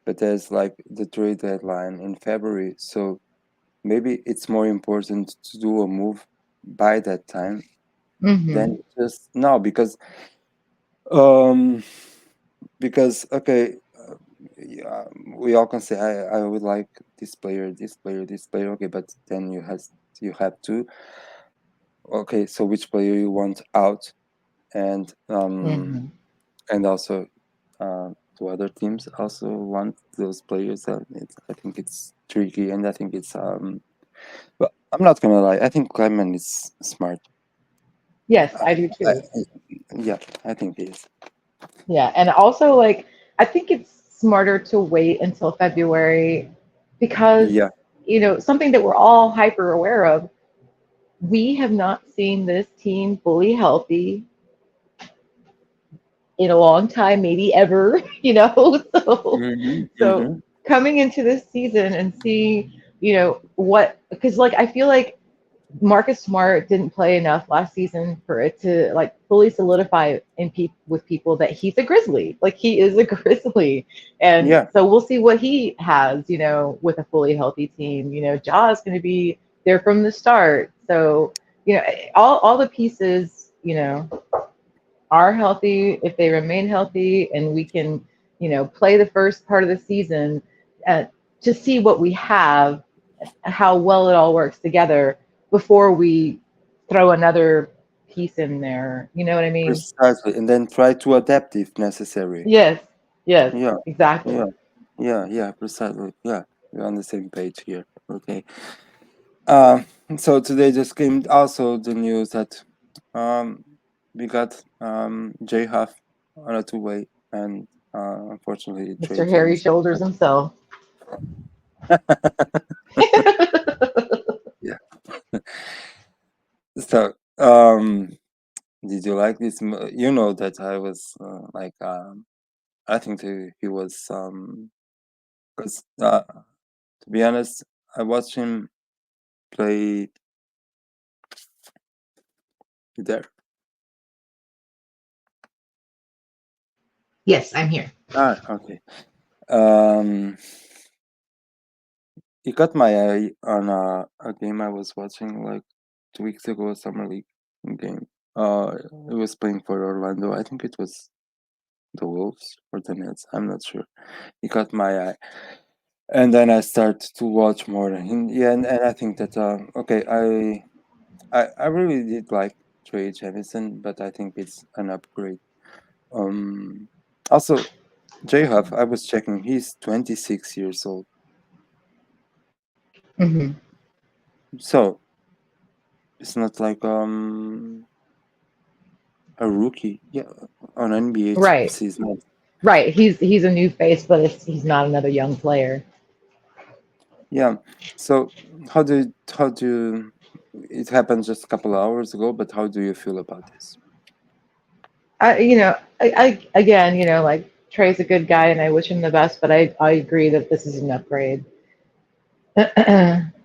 S1: but there's like the trade deadline in February, so maybe it's more important to do a move by that time
S2: Hmm.
S1: than just now, because Um, because okay, yeah, we all can say I would like this player, this player, this player. Okay, but then you have to. Okay, so which player you want out, and
S2: Hmm.
S1: and also the other teams also want those players. I think it's tricky, and I think it's But I'm not gonna lie. I think Clement is smart.
S2: Yes, I
S1: I,
S2: do
S1: I,
S2: too.
S1: yeah, I think he is.
S2: Yeah, and also like I think it's smarter to wait until February because
S1: Yeah,
S2: something that we're all hyper aware of. We have not seen this team fully healthy in a long time, maybe ever, So,
S1: hmm
S2: so
S1: hmm
S2: coming into this season and seeing, what, because like I feel like Marcus Smart didn't play enough last season for it to like fully solidify with people that he's a Grizzly. Like he is a Grizzly, and
S1: yeah.
S2: so we'll see what he has, with a fully healthy team. Ja's going to be there from the start, so all the pieces, are healthy, if they remain healthy, and we can, play the first part of the season uh, to see what we have, how well it all works together before we throw another piece in there. You know what I mean?
S1: Precisely, and then try to adapt if necessary.
S2: Yes, yes,
S1: Yeah,
S2: exactly.
S1: yeah, yeah. Precisely. Yeah, we're on the same page here. Okay. So today just came also the news that um we got J Huff on a two-way, and unfortunately Trey
S2: Mr. Hairy
S1: Jennings.
S2: Shoulders himself.
S1: Yeah. So did you like this? You know that I was like, I think he was, because to be honest, I watched him play there.
S2: Yes, I'm here.
S1: Ah, okay. Um, he caught my eye on a game I was watching like 2 weeks ago, a summer league game. He was playing for Orlando. I think it was the Wolves or the Nets. I'm not sure. He caught my eye, and then I started to watch more. Yeah, and I think that okay, I really did like Trey Jemison, but I think it's an upgrade. Um, Also, J Huff, I was checking, he's 26 years old,
S2: Hmm.
S1: so it's not like a rookie. Yeah, on NBA
S2: Right,
S1: teams, he's not.
S2: right. He's a new face, but he's not another young player.
S1: Yeah, so how do it happened just a couple of hours ago, but how do you feel about this?
S2: I again, like Trey's a good guy, and I wish him the best. But I agree that this is an upgrade.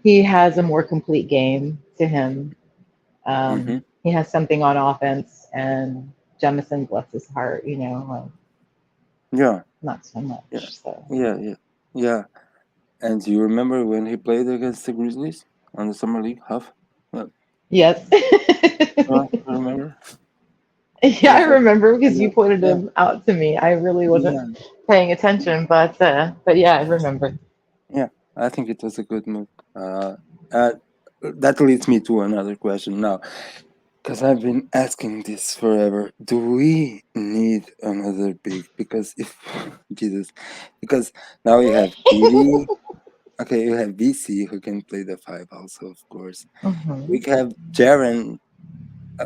S2: He has a more complete game to him.
S1: Mm-hmm.
S2: He has something on offense, and Jemison, bless his heart, like,
S1: Yeah,
S2: not so
S1: yeah,
S2: much. So
S1: yeah. Yeah. And do you remember when he played against the Grizzlies on the summer league? Huff? Yeah,
S2: yes,
S1: remember? He
S2: yeah, I
S1: was like,
S2: remember because
S1: yeah,
S2: you pointed
S1: yeah,
S2: him out to me. I really wasn't
S1: yeah,
S2: paying attention, but yeah, I remember.
S1: yeah. I think it was a good move. Uh, that leads me to another question now, because I've been asking this forever. Do we need another big? Because if Jesus, because now you have Edey. Okay, you have BC who can play the five also, of course.
S2: Hmm.
S1: We have Jaren.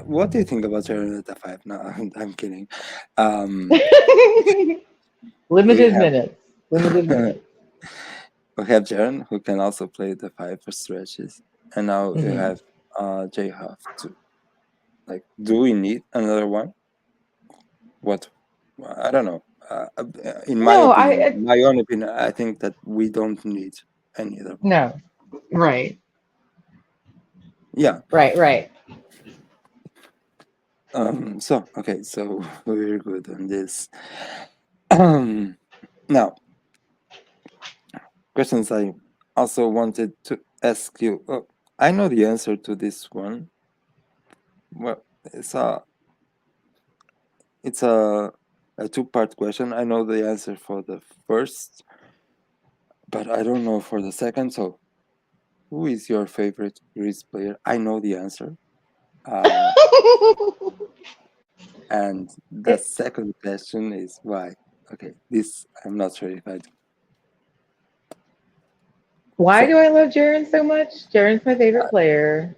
S1: What do you think about Jaren at the five? No, I'm kidding. Um, we
S2: Limited
S1: have
S2: minutes. Limited minutes.
S1: we have Jaren who can also play the five for stretches, and now you
S2: Hmm.
S1: have J Huff too. Like, do we need another one? What? I don't know. In my
S2: No,
S1: opinion, my own opinion, I think that we don't need any other one.
S2: no. Right.
S1: Yeah.
S2: Right. Right.
S1: So okay, so we're good on this. Um, Now, questions I also wanted to ask you. I know the answer to this one. Well, it's it's a two-part question. I know the answer for the first, but I don't know for the second. So, who is your favorite Grizz player? I know the answer. Uh, and the
S2: It,
S1: second question is why? Okay, this I'm not sure if I do.
S2: why
S1: So,
S2: do I love Jaren so much? Jaren's my favorite player.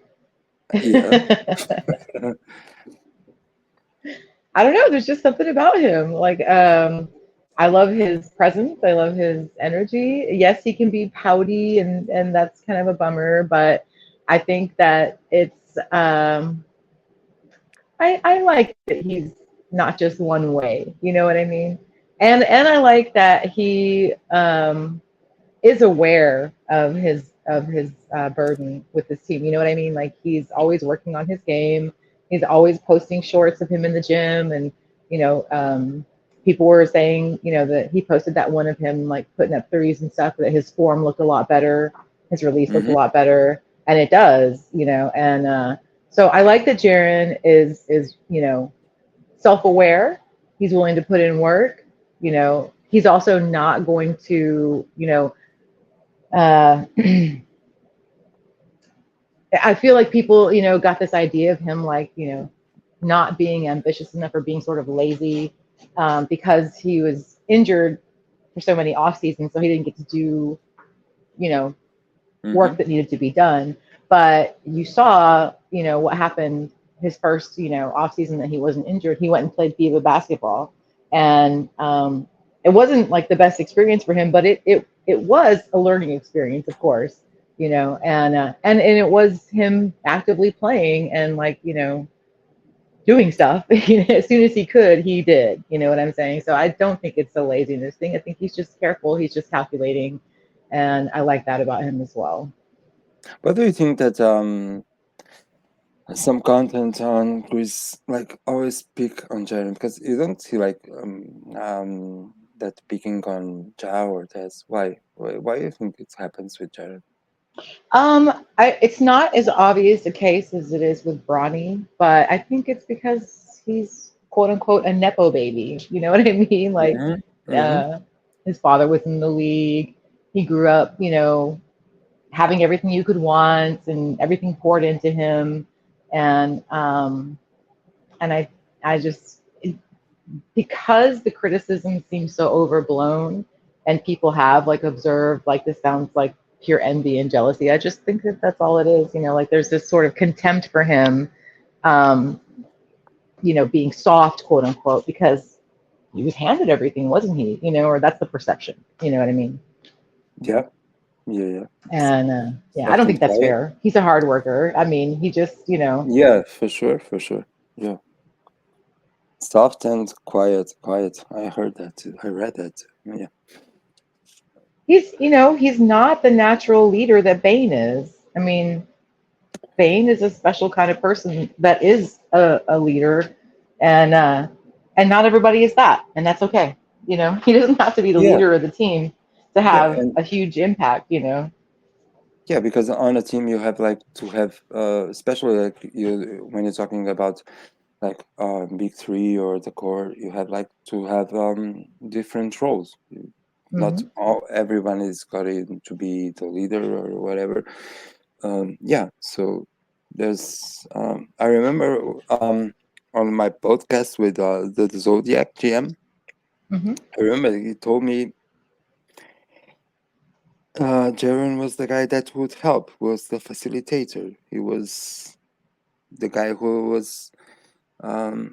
S1: yeah.
S2: I don't know. There's just something about him. I love his presence. I love his energy. Yes, he can be pouty, and that's kind of a bummer. But I think that I like that he's not just one way. You know what I mean? And I like that he is aware of his burden with this team. You know what I mean? Like he's always working on his game. He's always posting shorts of him in the gym, and you know, people were saying, you know, that he posted that one of him like putting up threes and stuff. That his form looked a lot better, his release looked a
S1: Hmm.
S2: lot better, and it does, you know. And so I like that Jaren is you know self aware. He's willing to put in work. You know, he's also not going to uh, I feel like people, you know, got this idea of him like, you know, not being ambitious enough or being sort of lazy because he was injured for so many off seasons, so he didn't get to do, you know,
S1: Hmm.
S2: work that needed to be done. But you saw, you know, what happened his first, you know, off season that he wasn't injured. He went and played FIBA basketball, and it wasn't like the best experience for him, but it was a learning experience, of course, you know, and it was him actively playing and like you know doing stuff. As soon as he could, he did. You know what I'm saying? So I don't think it's a laziness thing. I think he's just careful. He's just calculating, and I like that about him as well.
S1: What do you think that some content on Chris like always pick on Jaren because you don't see like that picking on Ja or Tess. Why do you think it happens with Jaren?
S2: It's not as obvious a case as it is with Bronny, but I think it's because he's quote unquote a nepo baby. You know what I mean? Like,
S1: Mm-hmm. Mm-hmm.
S2: uh, his father was in the league. He grew up, you know, having everything you could want and everything poured into him, and and I just because the criticism seems so overblown and people have like observed like this sounds like pure envy and jealousy. I just think that that's all it is. You know, like there's this sort of contempt for him, um, you know, being soft, quote unquote, because he was handed everything, wasn't he? You know, or that's the perception. You know what I mean?
S1: Yeah, yeah, yeah.
S2: And yeah, I
S1: Soft
S2: don't
S1: and
S2: think that's
S1: quiet.
S2: fair. He's a hard worker. I mean, he just, you know,
S1: Yeah, for sure, for sure. Yeah, soft and quiet, quiet. I heard that too. I read that too. Yeah.
S2: he's, you know, he's not the natural leader that Bane is. I mean, Bane is a special kind of person that is a leader, and uh, and not everybody is that, and that's okay. You know, he doesn't have to be the
S1: Yeah,
S2: leader of the team to
S1: yeah,
S2: have
S1: and
S2: a huge impact. You know.
S1: yeah, because on a team you have like to have, especially like you when you're talking about like big three or the core, you have like to have different roles. Not
S2: Hmm.
S1: all everyone is going to be the leader or whatever. Yeah, so there's I remember on my podcast with the Zodiac GM.
S2: Hmm.
S1: I remember he told me Jaren was the guy that would help, was the facilitator. He was the guy who was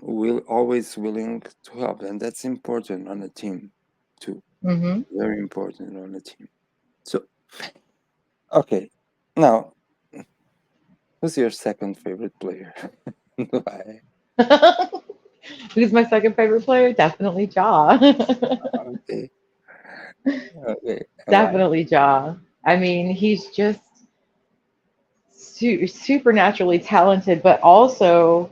S1: will always willing to help, and that's important on a team too.
S2: Hmm.
S1: Very important on a team. So okay, now who's your second favorite player? Why?
S2: Who's my second favorite player? Definitely Jaw.
S1: Okay, okay, and why?
S2: Definitely Jaw. I mean, he's just supernaturally talented, but also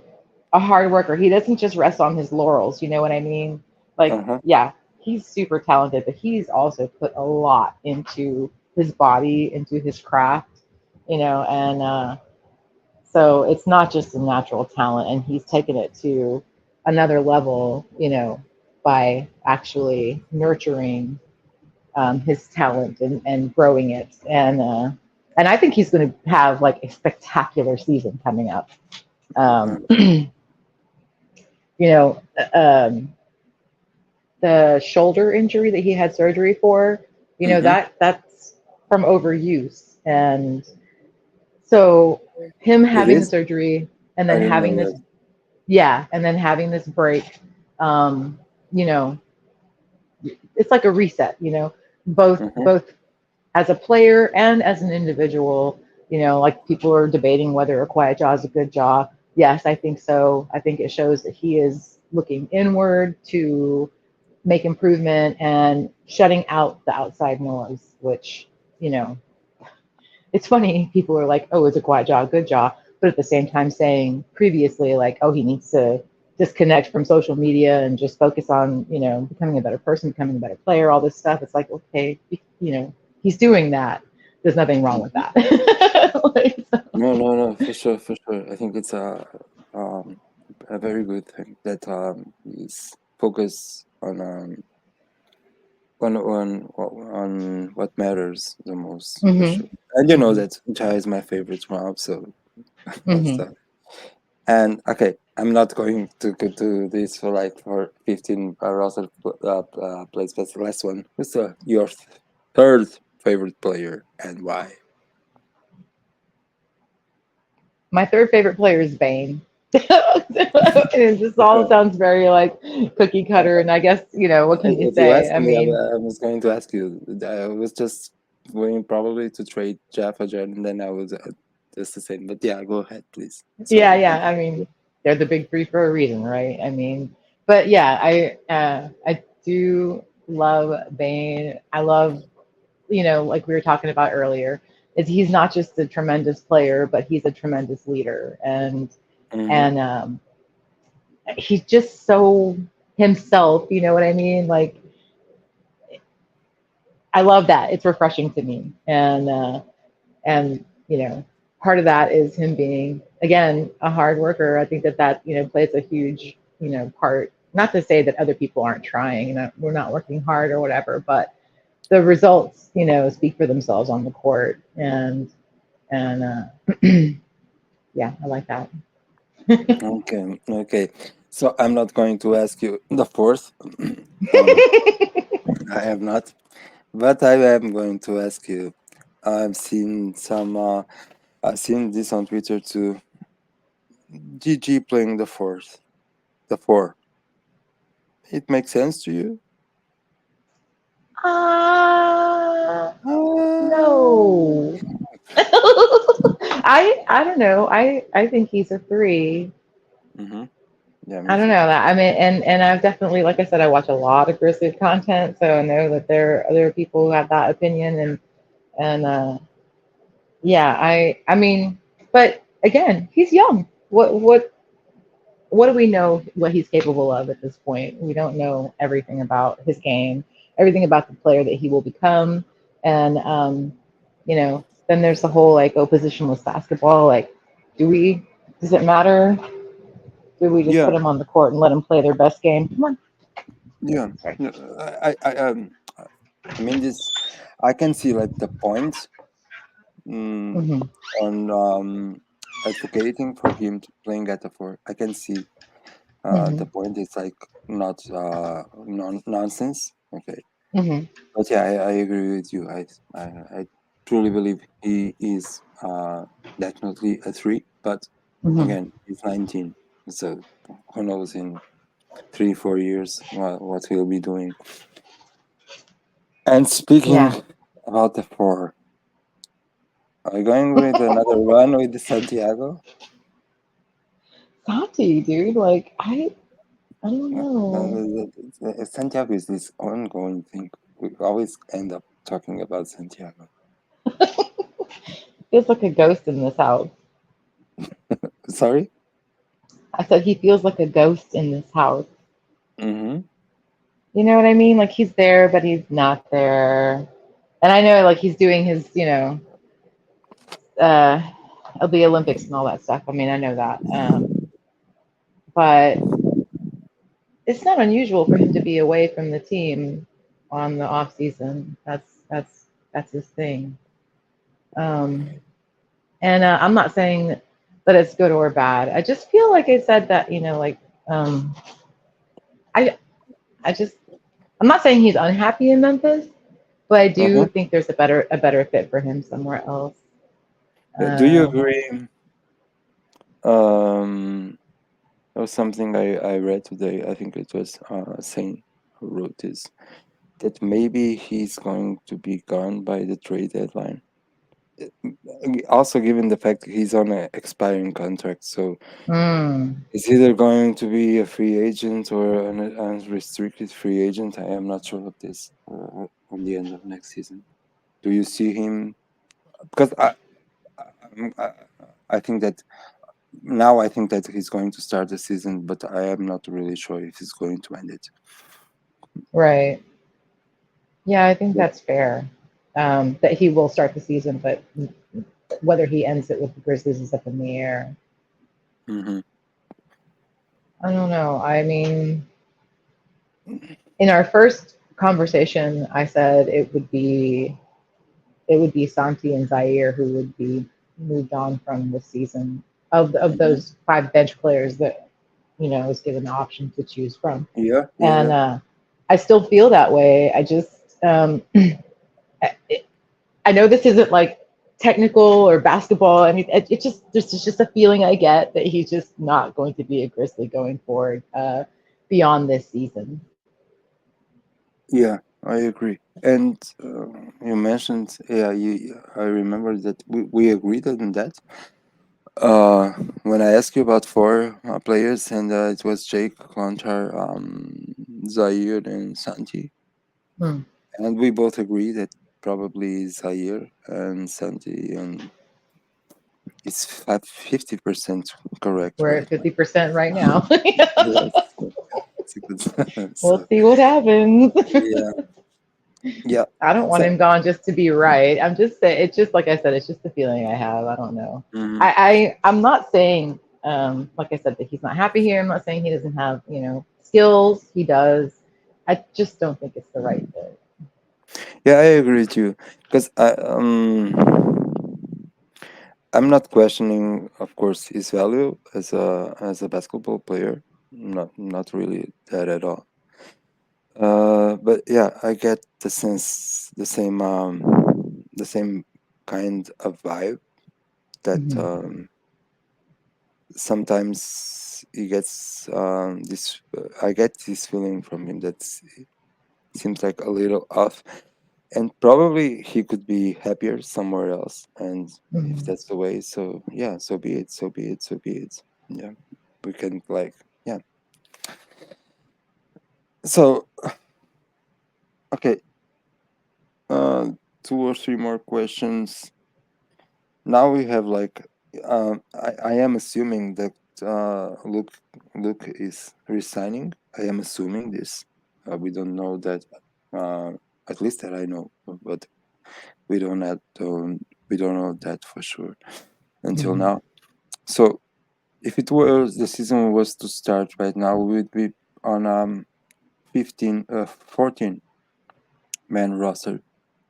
S2: a hard worker. He doesn't just rest on his laurels. You know what I mean? Like,
S1: Uh-huh.
S2: yeah, he's super talented, but he's also put a lot into his body, into his craft, you know, and so it's not just a natural talent, and he's taken it to another level, by actually nurturing his talent and growing it. And I think he's going to have like a spectacular season coming up. Um,
S1: Um,
S2: you know, um, the shoulder injury that he had surgery for,
S1: mm-hmm.
S2: that's from overuse. And so him
S1: It
S2: having the
S1: is.
S2: surgery and
S1: I
S2: then
S1: didn't
S2: having
S1: know
S2: this,
S1: that.
S2: yeah, and then having this break, um, you know, it's like a reset, both
S1: Mm-hmm.
S2: both as a player and as an individual. Like people are debating whether a quiet jaw is a good jaw. Yes, I think so. I think it shows that he is looking inward to make improvement and shutting out the outside noise, which, you know, it's funny. People are like, oh, it's a quiet jaw, a good jaw. But at the same time saying previously, like, oh, he needs to disconnect from social media and just focus on, becoming a better person, becoming a better player, all this stuff. It's like, okay, he's doing that. There's nothing wrong with
S1: Mm-hmm.
S2: that. Like, so,
S1: No, no, no, for sure, for sure. I think it's um, a very good thing that is focus on what matters the most, for
S2: mm-hmm,
S1: sure. And you know
S2: mm-hmm,
S1: that Jai is my favorite mob, so
S2: mm-hmm.
S1: so. And okay, I'm not going to go to this for 15 roster plays, but the last one. Who's your third favorite player and why?
S2: My third favorite player is Bane. And this all sounds very like cookie cutter, and I guess what can you
S1: If you
S2: say?
S1: ask
S2: I
S1: me,
S2: mean,
S1: I was going to ask you. I was just going probably to trade Jaffa Jet, and then I was just the same. But yeah, go ahead, please.
S2: yeah,
S1: Sorry.
S2: yeah. I mean, they're the big three for a reason, right? I mean, but yeah, I do love Bane. I love, like we were talking about earlier, is he's not just a tremendous player, but he's a tremendous leader, and
S1: Mm-hmm.
S2: and he's just so himself. You know what I mean? Like, I love that. It's refreshing to me, and part of that is him being, again, a hard worker. I think that plays a huge part. Not to say that other people aren't trying, we're not working hard or whatever, but the results speak for themselves on the court. And yeah, I like that.
S1: Okay, okay. So I'm not going to ask you the fourth. um, I have not, but I am going to ask you. I've seen some. I've seen this on Twitter too. GG playing the fourth, the four. It makes sense to you?
S2: uh
S1: Ah.
S2: no. I don't know. I think he's a three.
S1: Mm-hmm. Yeah, me
S2: I don't
S1: too.
S2: know that. I mean, and I've definitely, like I said, I watch a lot of Grizzlies content, so I know that there are people who have that opinion, and yeah, I mean, but again, he's young. What do we know what he's capable of at this point? We don't know everything about his game, everything about the player that he will become, and then there's the whole like, oh, positionless basketball. Like, do we? Does it matter? Do we just
S1: Yeah,
S2: put him on the court and let him play their best game? Come on,
S1: yeah.
S2: sorry.
S1: No, I mean this. I can see like the point mm,
S2: Hmm.
S1: on advocating for him to playing at the four. I can see the
S2: Hmm.
S1: point is like not nonsense. Okay,
S2: Hmm.
S1: but yeah, I agree with you. I truly believe he is definitely a three. But
S2: Hmm.
S1: again, he's 19, so who knows in 3 4 years what he'll be doing. And speaking
S2: Yeah.
S1: about the four, are you going with another run with the Santiago?
S2: Santi, dude, like I don't know.
S1: Santiago is this ongoing thing. We always end up talking about Santiago.
S2: Feels like a ghost in this house.
S1: Sorry?
S2: I said he feels like a ghost in this house.
S1: Mm-hmm.
S2: You know what I mean? Like he's there, but he's not there. And I know like he's doing his, uh the Olympics and all that stuff. I mean, I know that. But it's not unusual for him to be away from the team on the off season. That's his thing. Um, and I'm not saying that it's good or bad. I just feel like I said that like um, I I just I'm not saying he's unhappy in Memphis, but I do
S1: Uh-huh.
S2: think there's a better fit for him somewhere else.
S1: Do you
S2: Uh,
S1: agree? Um, there was something I read today. I think it was Saint who wrote this, that maybe he's going to be gone by the trade deadline. Also, given the fact he's on an expiring contract, so
S2: mm,
S1: he's either going to be a free agent or an unrestricted free agent. I am not sure of this on the end of next season. Do you see him? Because I, I think that now I think that he's going to start the season, but I am not really sure if he's going to end it.
S2: right. Yeah, I think that's fair. That he will start the season, but whether he ends it with the Grizzlies is up in the air.
S1: Mm-hmm.
S2: I don't know. I mean, in our first conversation, I said it would be Santi and Zaire who would be moved on from this season of
S1: Mm-hmm.
S2: those five bench players that was given the option to choose from.
S1: Yeah, yeah,
S2: And
S1: yeah,
S2: I still feel that way. I just I know this isn't like technical or basketball. I mean, it just there's just a feeling I get that he's just not going to be a Grizzly going forward beyond this season.
S1: yeah. I agree. And you mentioned, yeah, I remember that we agreed on that. Uh, when I asked you about four players, and it was Jake, Clontar, Zaire, and Santi,
S2: Hmm.
S1: and we both agree that probably Zaire and Santi, and it's 50% correct
S2: We're
S1: right
S2: at
S1: now.
S2: 50% right now.
S1: Yes, it's a good.
S2: We'll
S1: So
S2: see what happens.
S1: yeah, yeah.
S2: I don't want
S1: So
S2: him gone just to be right. I'm just saying, it's just like I said, it's just the feeling I have. I don't know.
S1: mhm.
S2: I'm not saying, like I said, that he's not happy here. I'm not saying he doesn't have, skills. He does. I just don't think it's the right fit.
S1: Yeah, I agree with you because I'm not questioning, of course, his value as a basketball player. Not really that at all. But yeah, I get the sense, the same kind of vibe that
S2: Hmm.
S1: sometimes he gets this. I get this feeling from him that seems like a little off, and probably he could be happier somewhere else. And if
S2: Hmm.
S1: that's the way, so yeah, so be it. So be it. So be it. Yeah, we can like yeah. So okay, uh, two or three more questions. Now we have like I am assuming that Luke is resigning. I am assuming this. We don't know that. Uh, at least that I know, but we don't know that for sure until
S2: Hmm.
S1: now. So if it was the season was to start right now, we would be on 14 man roster.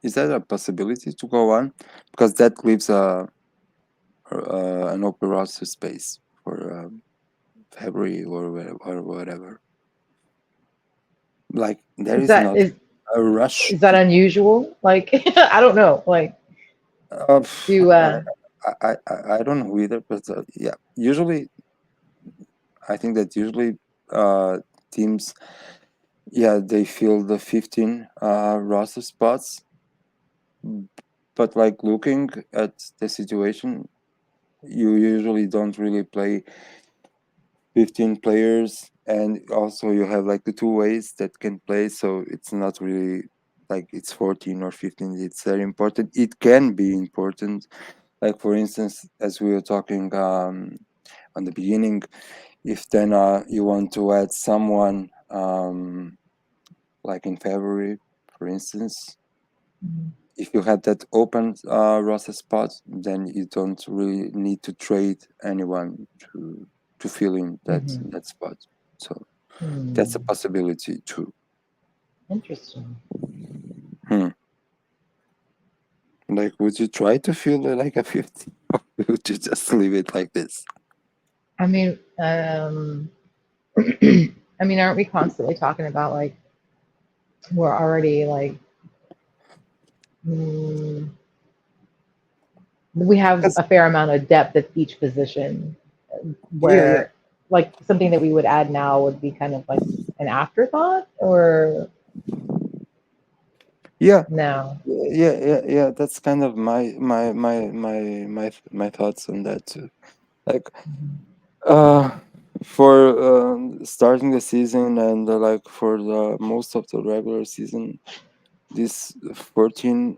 S1: Is that a possibility to go on? Because that leaves an open roster space for February or whatever. Like there
S2: Is
S1: is
S2: that
S1: not
S2: is
S1: a rush
S2: is that
S1: to.
S2: unusual? Like I don't know. Like do
S1: I don't know either, but yeah, usually I think that usually uh, teams, yeah, they fill the 15 roster spots, but like looking at the situation, you usually don't really play 15 players, and also you have like the two ways that can play, so it's not really like it's 14 or 15. It's very important. It can be important, like for instance, as we were talking on the beginning, if then you want to add someone like in February, for instance, if you had that open roster spot, then you don't really need to trade anyone to fill in
S2: Mhm.
S1: that spot. So. That's a
S2: Hmm.
S1: possibility too.
S2: Interesting.
S1: Hmm. Like, would you try to feel like a 50, or would you just leave it like this?
S2: I mean, I mean, aren't we constantly talking about like we're already like mm, we have
S1: Because
S2: a fair amount of depth at each position,
S1: yeah, yeah,
S2: where like something that we would add now would be kind of like an afterthought or
S1: yeah,
S2: no.
S1: yeah. That's kind of my thoughts on that too. Like,
S2: Mhm.
S1: uh, for starting the season and like for the most of the regular season, this 14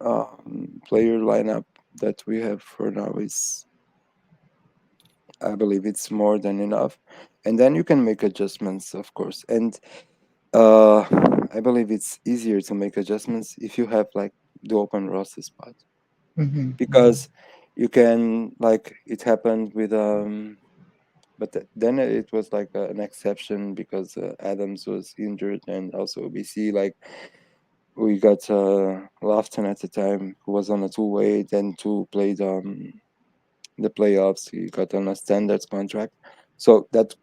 S1: player lineup that we have for now is, I believe, it's more than enough. And then you can make adjustments, of course. And uh, I believe it's easier to make adjustments if you have like the open roster spot,
S2: Mhm. Mhm.
S1: because you can, like it happened with but then it was like an exception because Adams was injured, and also we see like we got Lofton at the time, who was on a two-way, then two played the playoffs. He got on a standards contract, so that,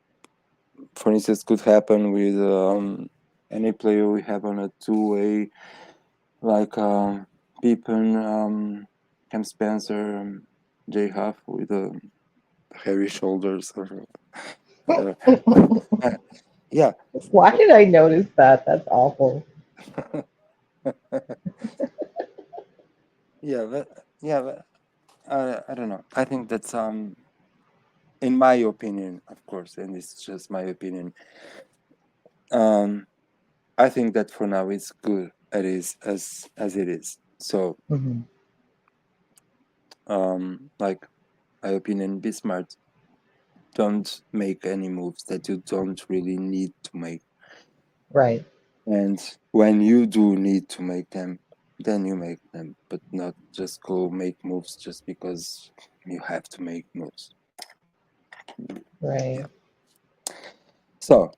S1: for instance, could happen with any player we have on a two-way, like Pippen, Cam Spencer, J Huff with hairy shoulders. Uh, yeah,
S2: Why did I notice that? That's awful.
S1: yeah, but I don't know. I think that's in my opinion, of course, and it's just my opinion. Um, I think that for now it's good. It is as it is. So,
S2: Hmm.
S1: like my opinion, be smart. Don't make any moves that you don't really need to make.
S2: Right.
S1: And when you do need to make them, then you make them, but not just go make moves just because you have to make moves.
S2: Right.
S1: Yeah. So,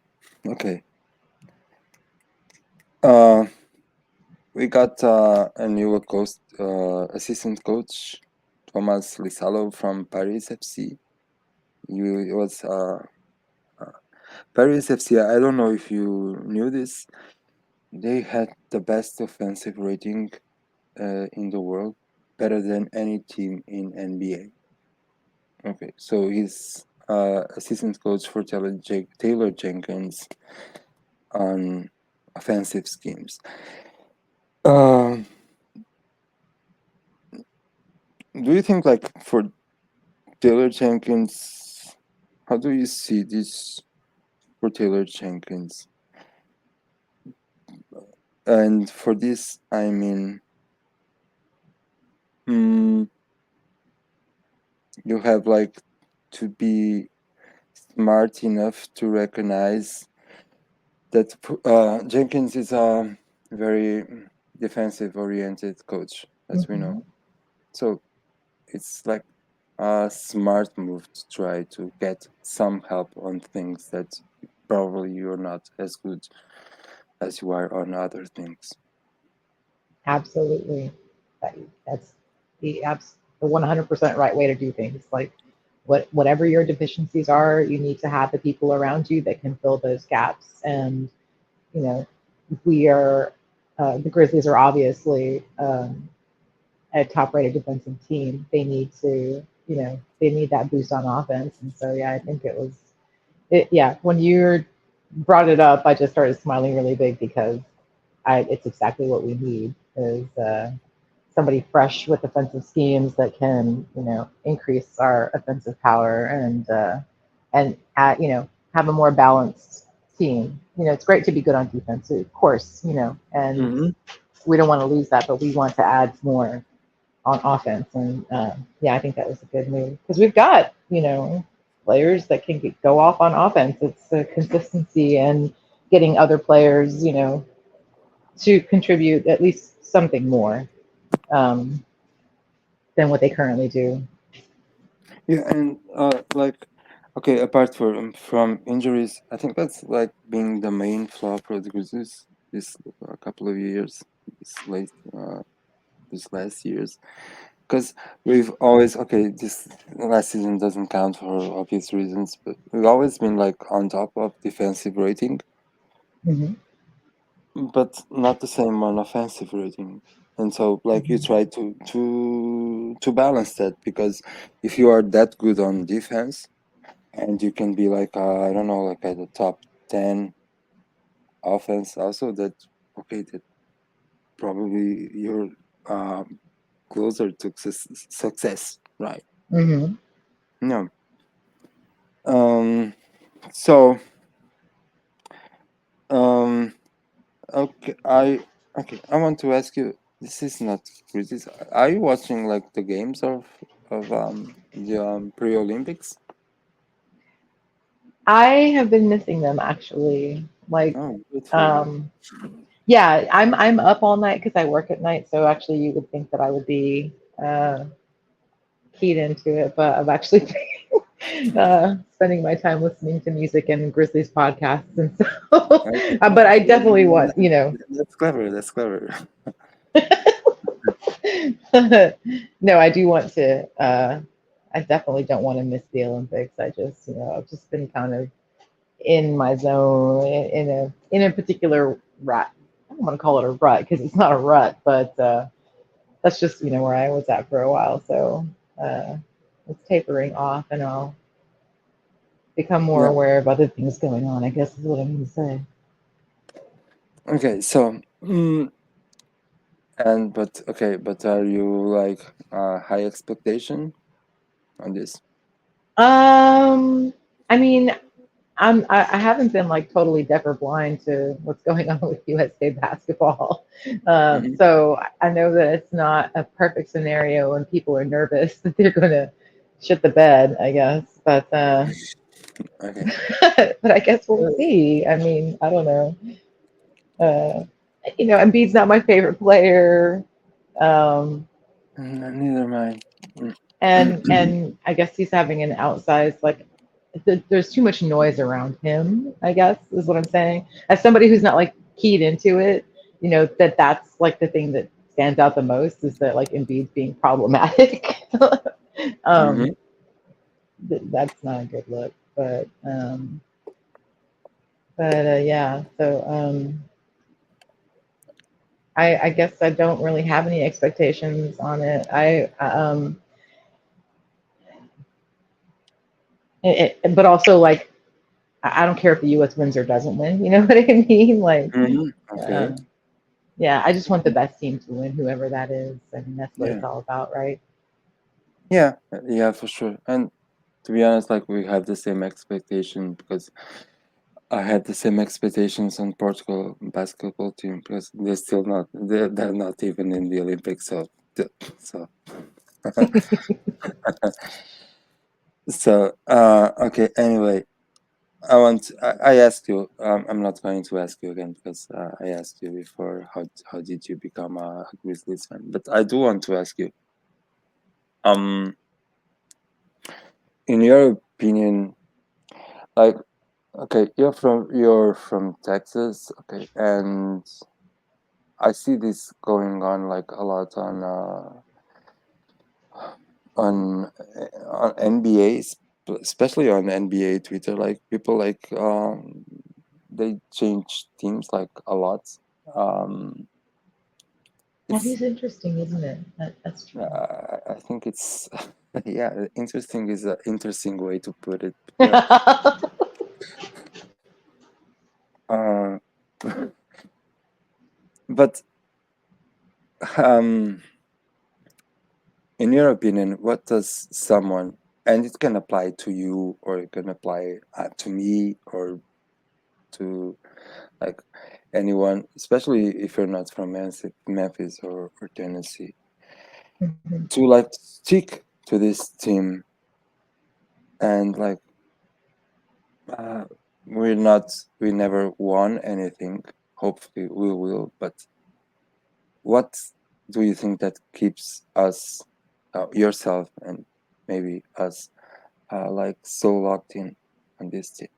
S1: okay. Uh, we got a new assistant coach, Thomas Lisalo from Paris FC. He was Paris FC. I don't know if you knew this. They had the best offensive rating in the world, better than any team in NBA. Okay, so he's assistant coach for Taylor Jenkins on offensive schemes. Um, do you think, like, for Taylor Jenkins, how do you see this for Taylor Jenkins? And for this, I mean, mm, you have like to be smart enough to recognize that Jenkins is a very defensive oriented coach, as we know.
S2: Hmm.
S1: So it's like a smart move to try to get some help on things that probably you're not as good as you are on other things.
S2: Absolutely. That, that's the 100% right way to do things. Like whatever your deficiencies are, you need to have the people around you that can fill those gaps. And you know, we are the Grizzlies are obviously a top-rated defensive team. They need to, they need that boost on offense. And so, yeah, I think yeah. When you brought it up, I just started smiling really big because it's exactly what we need is somebody fresh with offensive schemes that can, increase our offensive power and have a more balanced team. It's great to be good on defense, of course, and
S1: Mm-hmm.
S2: we don't want to lose that, but we want to add more on offense. And yeah, I think that was a good move because we've got, players that can go off on offense. It's the consistency and getting other players, to contribute at least something more um, than what they currently do.
S1: Yeah, and like Okay, apart from injuries, I think that's like being the main flaw for the Grizzlies this couple of years, this late this last years, because we've always this last season doesn't count for obvious reasons, but we've always been like on top of defensive rating,
S2: Hmm.
S1: but not the same on offensive rating. And so like you
S2: Hmm.
S1: try to balance that, because if you are that good on defense and you can be like I don't know, like at the top 10 offense also, that okay, that probably you're um, closer to success, right?
S2: Hmm.
S1: No. So um okay, I want to ask you, this is not quizzes. Are you watching like the games of the pre-Olympics?
S2: I have been missing them actually. Like,
S1: Oh, good for you.
S2: um, yeah, I'm up all night because I work at night. So actually, you would think that I would be keyed into it, but I'm actually spending my time listening to music and Grizzlies podcasts, and so.
S1: Okay.
S2: But I definitely want,
S1: That's clever. That's clever.
S2: no, I do want to. I definitely don't want to miss the Olympics. I just, I've just been kind of in my zone in a particular rut. I don't want to call it a rut because it's not a rut, but that's just where I was at for a while. So uh, it's tapering off, and I'll become more
S1: Yeah.
S2: aware of other things going on. I guess is what I'm going to say.
S1: Okay. So, and but okay, but are you like high expectation on this?
S2: Um, I mean, I haven't been like totally deaf or blind to what's going on with USA basketball.
S1: Hmm.
S2: So I know that it's not a perfect scenario when people are nervous that they're going to shit the bed, I guess.
S1: Okay.
S2: But I guess we'll see. I mean, I don't know. Uh, Embiid's not my favorite player. Um,
S1: Neither mind.
S2: and I guess he's having an outsized like there's too much noise around him, I guess is what I'm saying. As somebody who's not like keyed into it, that's like the thing that stands out the most is that like Embiid's being problematic.
S1: Hmm.
S2: um that's not a good look, but yeah, so I guess I don't really have any expectations on it. But also like I don't care if the U.S. wins or doesn't win. You know what I mean? Like,
S1: Hmm. Okay.
S2: uh, yeah, I just want the best team to win, whoever that is. I mean, that's what
S1: Yeah.
S2: it's all about, right?
S1: Yeah. Yeah, for sure. And to be honest, like we have the same expectation, because I had the same expectations on Portugal basketball team, because they're not even in the Olympics. So okay. Anyway, I asked you. I'm not going to ask you again, because I asked you before. How did you become a Grizzlies fan? But I do want to ask you. Um, in your opinion, like, okay, you're from Texas, okay, and I see this going on like a lot on on NBA, especially on NBA Twitter. Like people like they change teams like a lot. Um,
S2: That
S1: it's
S2: is interesting, isn't it? That's true.
S1: I think it's yeah, interesting is an interesting way to put it. Yeah. Uh, but um, in your opinion, what does someone, and it can apply to you, or it can apply to me, or to like anyone, especially if you're not from Memphis or Tennessee,
S2: Mhm.
S1: to like stick to this team, and like uh, we're not, we never won anything. Hopefully we will, but what do you think that keeps us, yourself and maybe us, like so locked in on this team?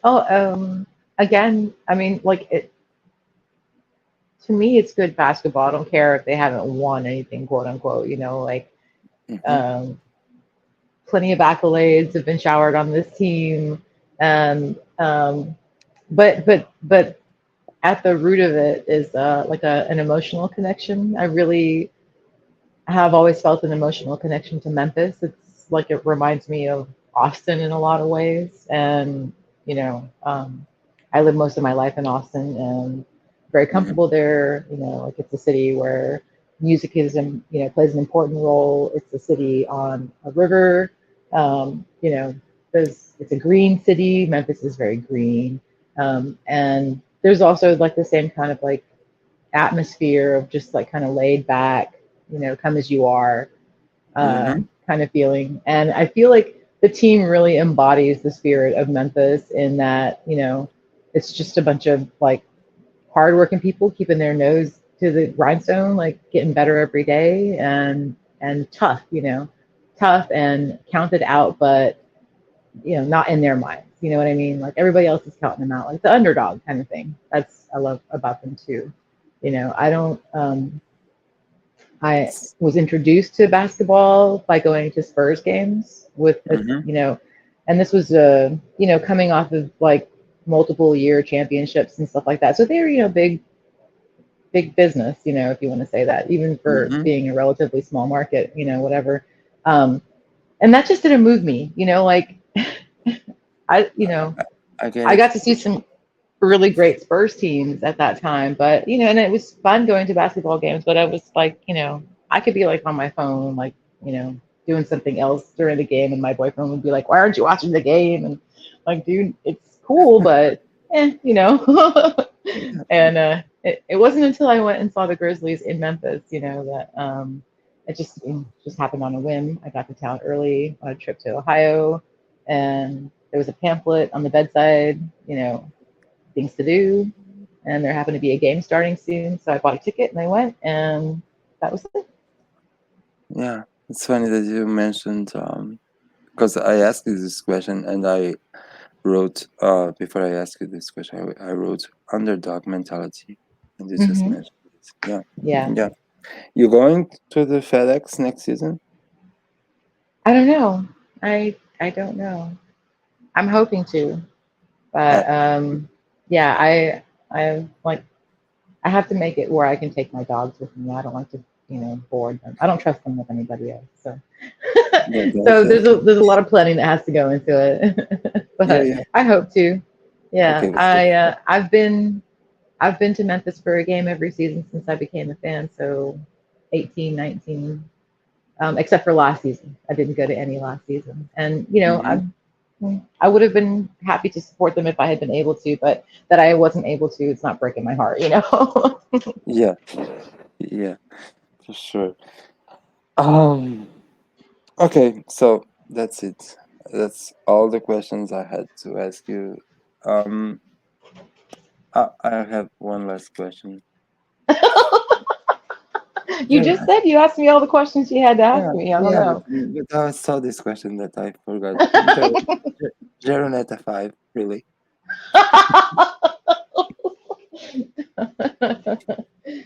S2: Oh, again, I mean, like it to me, it's good basketball. I don't care if they haven't won anything, quote unquote. Like
S1: Mm-hmm.
S2: um, plenty of accolades have been showered on this team, and but at the root of it is like an emotional connection. I really have always felt an emotional connection to Memphis. It's like it reminds me of Austin in a lot of ways, and I lived most of my life in Austin and very
S1: Mm-hmm.
S2: comfortable there. Like it's a city where music plays an important role. It's a city on a river. It's a green city. Memphis is very green, and there's also like the same kind of like atmosphere of just like kind of laid back, come as you are,
S1: Mm-hmm.
S2: kind of feeling. And I feel like the team really embodies the spirit of Memphis in that, it's just a bunch of like hardworking people keeping their nose to the grindstone, like getting better every day and tough, tough and counted out, but not in their minds. You know what I mean? Like everybody else is counting them out, like the underdog kind of thing. That's I love about them too. I don't. I was introduced to basketball by going to Spurs games with a,
S1: Mm-hmm.
S2: and this was coming off of like multiple year championships and stuff like that. So they were big business, if you want to say that, even for
S1: Mm-hmm.
S2: being a relatively small market, whatever. Um, and that just didn't move me, like I you know
S1: I get
S2: I
S1: it.
S2: got to see some really great Spurs teams at that time. But and it was fun going to basketball games. But I was like, I could be like on my phone, like doing something else during the game, and my boyfriend would be like, "Why aren't you watching the game?" And like, dude, it's cool, but
S1: Yeah.
S2: and it wasn't until I went and saw the Grizzlies in Memphis, that it just happened on a whim. I got to town early on a trip to Ohio, and there was a pamphlet on the bedside, things to do, and there happened to be a game starting soon, so I bought a ticket and I went, and that was it.
S1: Yeah. It's funny that you mentioned because I asked you this question and I wrote before I asked you this question, I wrote underdog mentality, and you just
S2: Hmm.
S1: mentioned it. Yeah.
S2: Yeah,
S1: Yeah. You going to the FedEx next season?
S2: I don't know. I don't know. I'm hoping to,
S1: Uh,
S2: but yeah, I like I have to make it where I can take my dogs with me. I don't like to board them. I don't trust them with anybody else. So
S1: yeah,
S2: so
S1: that's
S2: there's a lot of planning that has to go into it,
S1: yeah,
S2: but
S1: yeah.
S2: I hope to. Yeah,
S1: Okay, that's good.
S2: I've been to Memphis for a game every season since I became a fan. So 18, 19, except for last season. I didn't go to any last season, and
S1: Mm-hmm.
S2: I would have been happy to support them if I had been able to, but that I wasn't able to, it's not breaking my heart.
S1: Yeah, yeah, for sure. Um, okay, so that's it. That's all the questions I had to ask you. Um, I have one last question.
S2: You
S1: Yeah,
S2: just said you asked me all the questions you had to ask
S1: yeah,
S2: me. I don't
S1: yeah,
S2: know.
S1: but I saw this question that I forgot. Geronetta 5, really?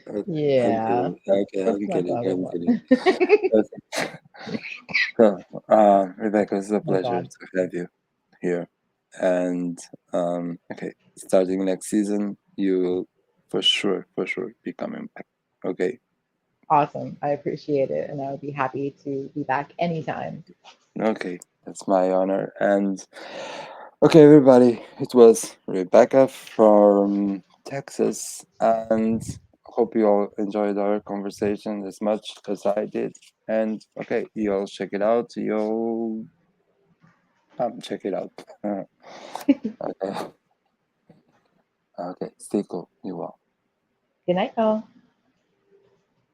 S1: Okay, I'm
S2: Yeah,
S1: kidding.
S2: let's
S1: Okay,
S2: let's
S1: I'm
S2: not
S1: kidding.
S2: talk
S1: I'm
S2: about
S1: kidding.
S2: it.
S1: Okay. So, Rebecca, it's a
S2: Oh
S1: pleasure
S2: God.
S1: to have you here. And okay, starting next season, you will for sure be coming back. Okay,
S2: Awesome. I appreciate it, and I would be happy to be back anytime.
S1: okay, that's my honor. And okay, everybody, it was Rebecca from Texas, and hope you all enjoyed our conversation as much as I did. And okay, you all check it out. You'll check it out. Okay, okay, stay cool. You all.
S2: Good night, y'all.